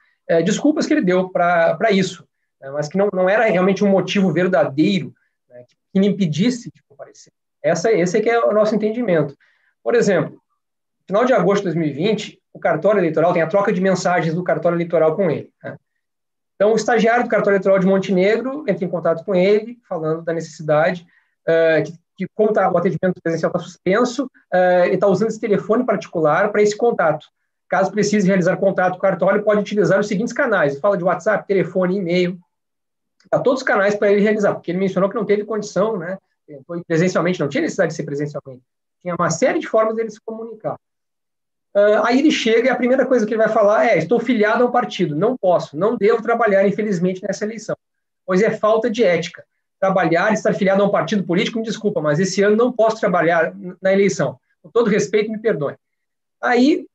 desculpas que ele deu para isso, mas que não era realmente um motivo verdadeiro, né, que me impedisse de comparecer. Esse é que é o nosso entendimento. Por exemplo, no final de agosto de 2020, o cartório eleitoral tem a troca de mensagens do cartório eleitoral com ele, né? Então, o estagiário do cartório eleitoral de Montenegro entra em contato com ele, falando da necessidade que como o atendimento presencial está suspenso, ele está usando esse telefone particular para esse contato. Caso precise realizar contato com o cartório, pode utilizar os seguintes canais. Ele fala de WhatsApp, telefone, e-mail. Tá todos os canais para ele realizar, porque ele mencionou que não teve condição, né? Foi presencialmente, não tinha necessidade de ser presencialmente. Tinha uma série de formas dele se comunicar. Aí ele chega e a primeira coisa que ele vai falar é: estou filiado a um partido, não posso, não devo trabalhar, infelizmente, nessa eleição, pois é falta de ética. Trabalhar e estar filiado a um partido político, me desculpa, mas esse ano não posso trabalhar na eleição. Com todo respeito, me perdoe. Aí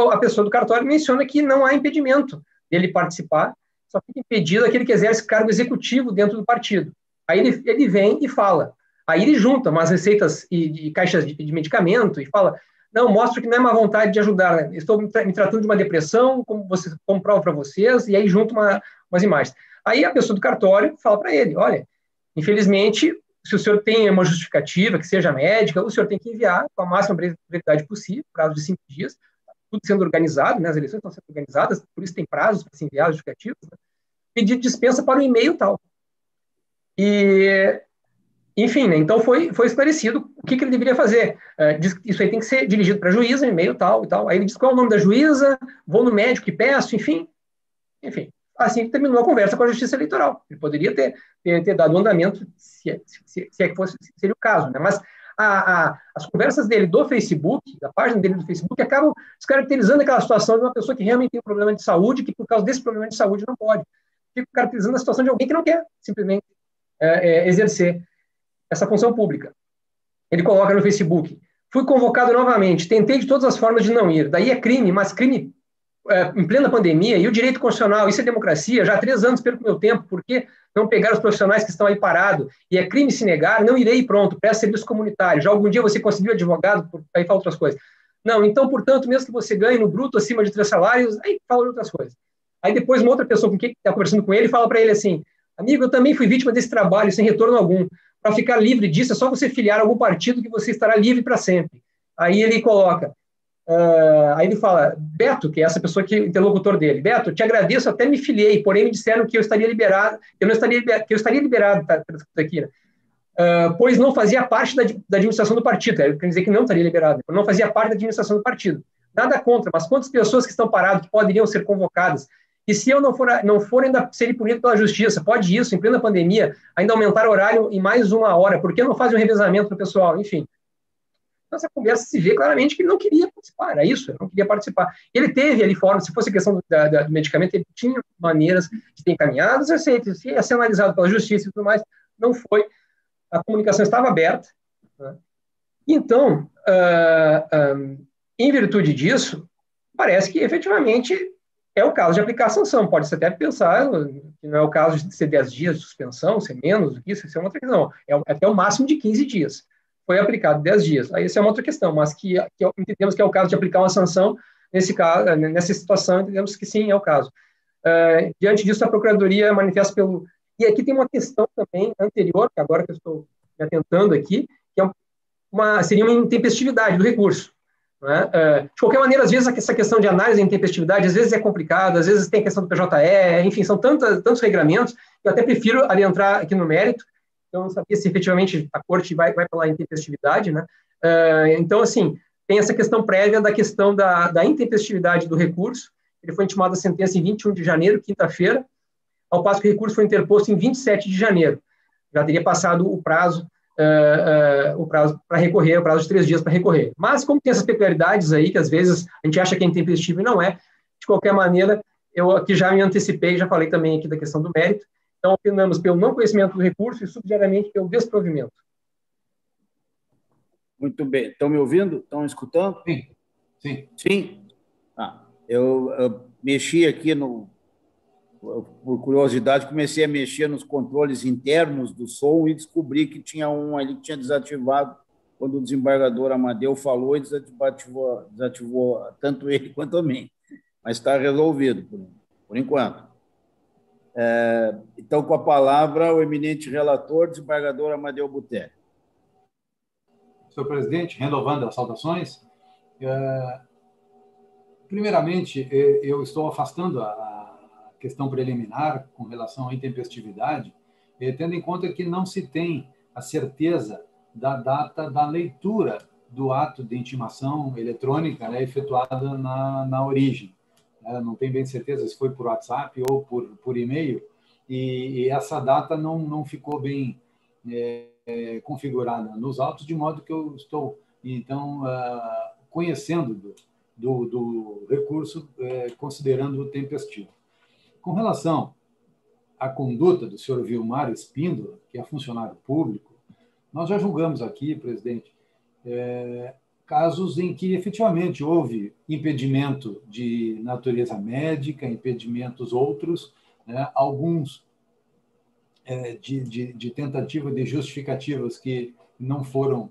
a pessoa do cartório menciona que não há impedimento dele participar, só fica impedido aquele que exerce cargo executivo dentro do partido. Aí ele vem e fala. Aí ele junta umas receitas e caixas de medicamento e fala: não, mostro que não é má vontade de ajudar, né? Estou me tratando de uma depressão, como prova para vocês, e aí junto umas imagens. Aí a pessoa do cartório fala para ele: olha, infelizmente, se o senhor tem uma justificativa, que seja médica, o senhor tem que enviar com a máxima brevidade possível, prazo de 5 dias, tudo sendo organizado, né? As eleições estão sendo organizadas, por isso tem prazos para se enviar justificativos, né? Pedido de dispensa para o e-mail tal. E, enfim, né? Então foi esclarecido o que ele deveria fazer. Isso aí tem que ser dirigido para a juíza, e-mail tal e tal. Aí ele diz qual é o nome da juíza, vou no médico e peço, enfim. Assim terminou a conversa com a Justiça Eleitoral. Ele poderia ter dado andamento, se é que seria o caso, né? Mas as conversas dele do Facebook, da página dele do Facebook, acabam descaracterizando aquela situação de uma pessoa que realmente tem um problema de saúde, que por causa desse problema de saúde não pode. Fica caracterizando a situação de alguém que não quer simplesmente exercer essa função pública. Ele coloca no Facebook: fui convocado novamente, tentei de todas as formas de não ir. Daí é crime, mas crime em plena pandemia, e o direito constitucional, isso é democracia, já há 3 anos perco meu tempo, por que não pegar os profissionais que estão aí parados? E é crime se negar, não irei, pronto, presto serviço comunitário, já algum dia você conseguiu advogado, aí fala outras coisas. Não, então, portanto, mesmo que você ganhe no bruto acima de 3 salários, aí fala outras coisas. Aí depois uma outra pessoa com quem está conversando com ele fala para ele assim: amigo, eu também fui vítima desse trabalho sem retorno algum. Para ficar livre disso, é só você filiar a algum partido que você estará livre para sempre. Aí ele coloca, aí ele fala: Beto, que é essa pessoa que interlocutor dele, Beto, te agradeço, até me filiei, porém me disseram que eu estaria liberado, que eu estaria liberado, tá aqui, né? Pois não fazia parte da administração do partido. Quer dizer que não estaria liberado, não fazia parte da administração do partido. Nada contra, mas quantas pessoas que estão paradas que poderiam ser convocadas? E se eu não for ainda serem punido pela justiça, pode isso, em plena pandemia, ainda aumentar o horário em mais 1 hora, por que não fazem um revezamento para o pessoal? Enfim. Então, essa conversa se vê claramente que ele não queria participar, era isso, ele não queria participar. Ele teve ali fora, se fosse questão do medicamento, ele tinha maneiras de ter encaminhado as receitas, se ia ser analisado pela justiça e tudo mais, não foi. A comunicação estava aberta, né? Então, em virtude disso, parece que efetivamente é o caso de aplicar a sanção. Pode-se até pensar que não é o caso de ser 10 dias de suspensão, ser menos do que isso é uma outra questão. É até o máximo de 15 dias. Foi aplicado 10 dias. Aí isso é uma outra questão, mas que entendemos que é o caso de aplicar uma sanção, nesse caso, nessa situação, entendemos que sim, é o caso. Diante disso, a Procuradoria manifesta pelo... E aqui tem uma questão também anterior, que agora que eu estou me atentando aqui, que seria uma intempestividade do recurso. Não é? De qualquer maneira, às vezes, essa questão de análise da intempestividade, às vezes é complicada, às vezes tem a questão do PJE, enfim, são tantos regramentos, que eu até prefiro adentrar aqui no mérito. Eu não sabia se efetivamente a corte vai pela intempestividade, né? Então, assim, tem essa questão prévia da questão da intempestividade do recurso. Ele foi intimado a sentença em 21 de janeiro, quinta-feira, ao passo que o recurso foi interposto em 27 de janeiro. Já teria passado o prazo para recorrer, o prazo de 3 dias para recorrer. Mas, como tem essas peculiaridades aí, que às vezes a gente acha que é intempestivo e não é, de qualquer maneira, eu aqui já me antecipei, já falei também aqui da questão do mérito. Então, opinamos pelo não conhecimento do recurso e, subsidiariamente, pelo desprovimento. Muito bem. Estão me ouvindo? Estão escutando? Sim. Sim. Sim? Eu mexi aqui por curiosidade, comecei a mexer nos controles internos do som e descobri que tinha um ali que tinha desativado quando o desembargador Amadeu falou e desativou tanto ele quanto a mim. Mas está resolvido, por enquanto. Então, com a palavra, o eminente relator, desembargador Amadeu Buteri. Senhor presidente, renovando as saudações, primeiramente, eu estou afastando a questão preliminar com relação à intempestividade, tendo em conta que não se tem a certeza da data da leitura do ato de intimação eletrônica, né, efetuada na origem. Não tem bem certeza se foi por WhatsApp ou por e-mail, e essa data não ficou bem configurada nos autos, de modo que eu estou, então, conhecendo do recurso, considerando-o tempestivo. Com relação à conduta do senhor Vilmar Espíndola, que é funcionário público, nós já julgamos aqui, presidente, casos em que efetivamente houve impedimento de natureza médica, impedimentos outros, né, alguns de tentativa de justificativas que não foram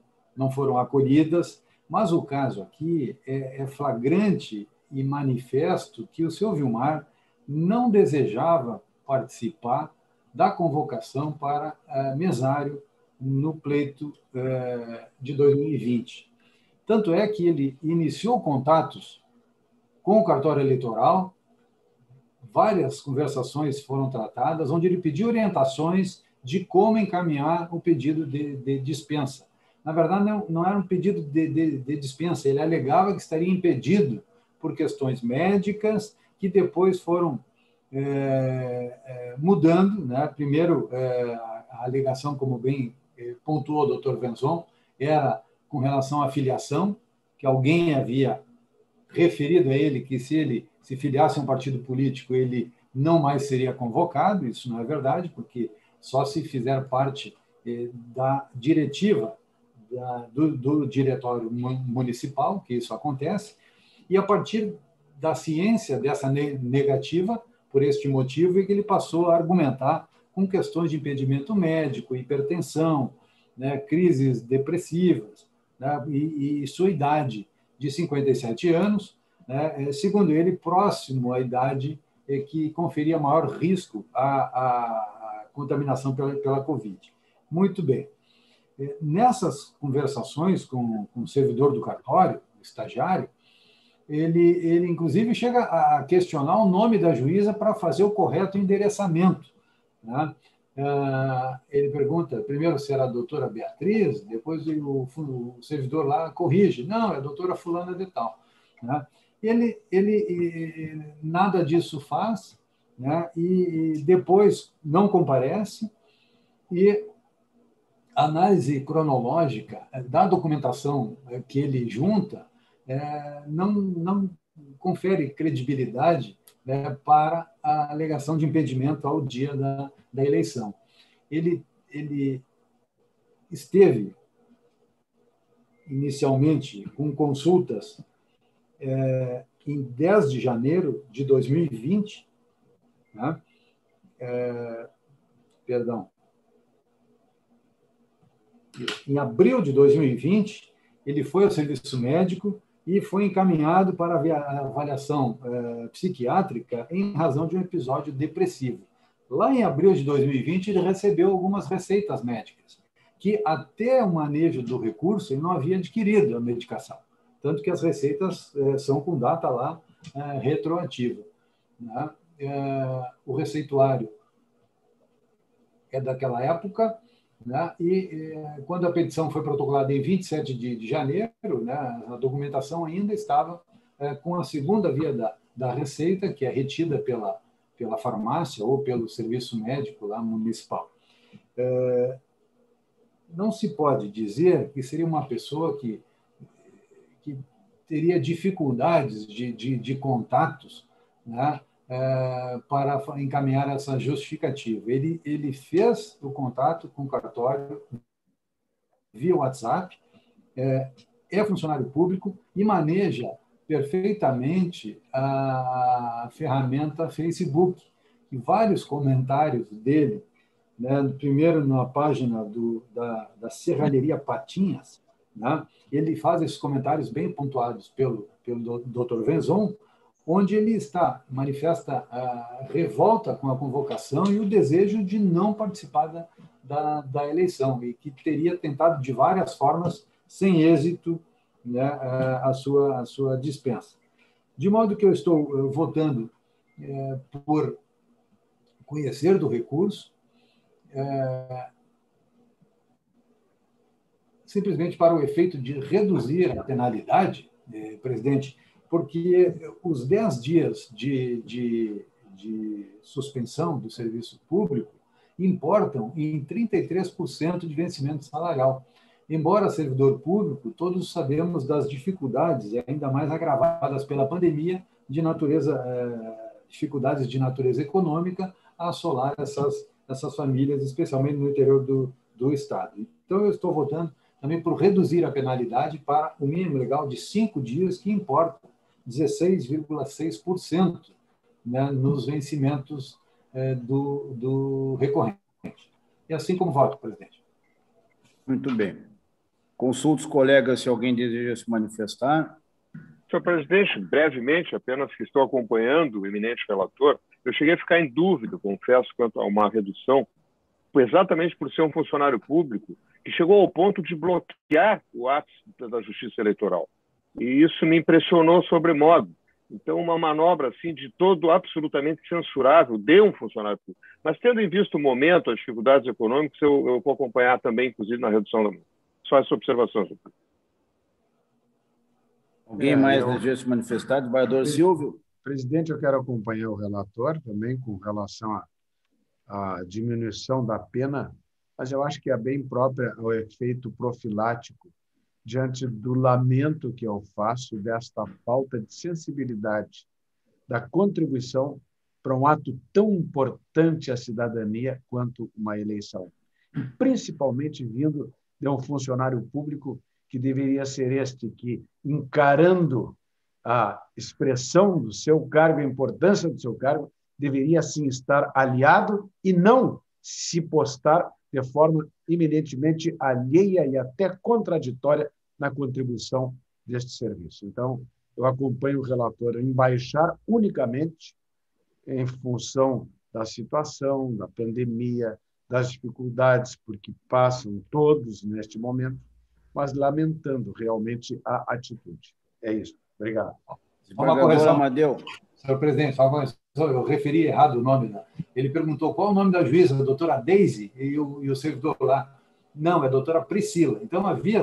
acolhidas, mas o caso aqui é flagrante e manifesto que o senhor Vilmar não desejava participar da convocação para mesário no pleito de 2020. Tanto é que ele iniciou contatos com o cartório eleitoral, várias conversações foram tratadas, onde ele pediu orientações de como encaminhar o pedido de dispensa. Na verdade, não era um pedido de dispensa, ele alegava que estaria impedido por questões médicas, que depois foram mudando, né? Primeiro, a alegação, como bem pontuou o doutor Venzon, era com relação à filiação, que alguém havia referido a ele que se ele se filiasse a um partido político, ele não mais seria convocado. Isso não é verdade, porque só se fizer parte da diretiva do diretório municipal que isso acontece, e a partir da ciência dessa negativa, por este motivo, é que ele passou a argumentar com questões de impedimento médico, hipertensão, né, crises depressivas, né, e sua idade de 57 anos, né, segundo ele, próximo à idade que conferia maior risco à contaminação pela Covid. Muito bem. Nessas conversações com o servidor do cartório, o estagiário, ele inclusive chega a questionar o nome da juíza para fazer o correto endereçamento, né? Ele pergunta primeiro se era a doutora Beatriz, depois o servidor lá corrige, não, é a doutora fulana de tal, né? Ele nada disso faz, né? E depois não comparece, e a análise cronológica da documentação que ele junta não confere credibilidade, né, para a alegação de impedimento ao dia da eleição. Ele esteve, inicialmente, com consultas em 10 de janeiro de 2020, né? Em abril de 2020, ele foi ao serviço médico e foi encaminhado para a avaliação psiquiátrica em razão de um episódio depressivo. Lá em abril de 2020, ele recebeu algumas receitas médicas, que até o manejo do recurso ele não havia adquirido a medicação. tanto que as receitas são com data lá retroativa, né? O receituário é daquela época, né? E quando a petição foi protocolada em 27 de janeiro, né, a documentação ainda estava com a segunda via da receita, que é retida pela farmácia ou pelo serviço médico lá municipal. Não se pode dizer que seria uma pessoa que teria dificuldades de contatos, né, para encaminhar essa justificativa. Ele fez o contato com o cartório via WhatsApp, é funcionário público e maneja perfeitamente a ferramenta Facebook. E vários comentários dele, né, primeiro na página da Serralheria Patinhas, né, ele faz esses comentários bem pontuados pelo Dr. Venzon, onde ele manifesta a revolta com a convocação e o desejo de não participar da eleição, e que teria tentado de várias formas, sem êxito, né, a sua dispensa. De modo que eu estou votando por conhecer do recurso, simplesmente para o efeito de reduzir a penalidade, presidente, porque os 10 dias de suspensão do serviço público importam em 33% de vencimento salarial. Embora servidor público, todos sabemos das dificuldades, e ainda mais agravadas pela pandemia, dificuldades de natureza econômica, a assolar essas famílias, especialmente no interior do Estado. Então, eu estou votando também por reduzir a penalidade para o mínimo legal de 5 dias, que importa 16,6%, né, nos vencimentos do recorrente. E assim como voto, presidente. Muito bem. Consulto os colegas se alguém deseja se manifestar. Senhor presidente, brevemente, apenas que estou acompanhando o eminente relator, eu cheguei a ficar em dúvida, confesso, quanto a uma redução, exatamente por ser um funcionário público que chegou ao ponto de bloquear o ato da Justiça Eleitoral. E isso me impressionou sobremodo. Então, uma manobra assim de todo absolutamente censurável de um funcionário público. Mas, tendo em vista o momento, as dificuldades econômicas, eu vou acompanhar também, inclusive, na redução da multa. Só essa observação, senhor presidente. Alguém mais deseja se manifestar? Desembargador Silvio? Presidente, eu quero acompanhar o relator também com relação à diminuição da pena, mas eu acho que é bem própria ao efeito profilático diante do lamento que eu faço desta falta de sensibilidade da contribuição para um ato tão importante à cidadania quanto uma eleição. E principalmente vindo de um funcionário público que deveria ser este que, encarando a expressão do seu cargo, a importância do seu cargo, deveria, sim, estar aliado e não se postar de forma eminentemente alheia e até contraditória na contribuição deste serviço. Então, eu acompanho o relator em baixar unicamente em função da situação, da pandemia, das dificuldades por que passam todos neste momento, mas lamentando realmente a atitude. É isso. Obrigado. Uma correção, Amadeu. Senhor presidente, só uma correção. Eu referi errado o nome. Ele perguntou qual é o nome da juíza, a doutora Deise, e o servidor lá. Não, é a doutora Priscila. Então, havia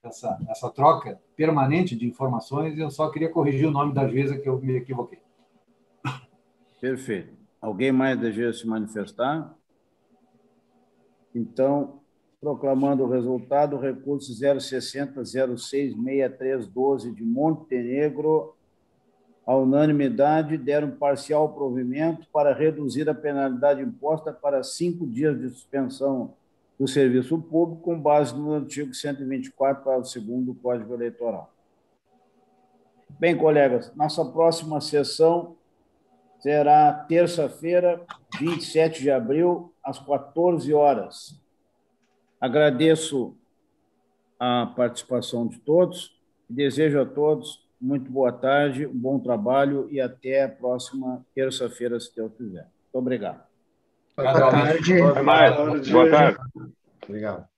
essa troca permanente de informações, e eu só queria corrigir o nome da juíza, que eu me equivoquei. Perfeito. Alguém mais deseja se manifestar? Então, proclamando o resultado, o recurso 060-06-6312 de Montenegro, a unanimidade, deram parcial provimento para reduzir a penalidade imposta para 5 dias de suspensão do serviço público, com base no artigo 124, parágrafo 2º do Código Eleitoral. Bem, colegas, nossa próxima sessão será terça-feira, 27 de abril, às 14 horas. Agradeço a participação de todos e desejo a todos muito boa tarde, um bom trabalho e até a próxima terça-feira, se Deus quiser. Muito obrigado. Boa tarde. Boa tarde. Obrigado.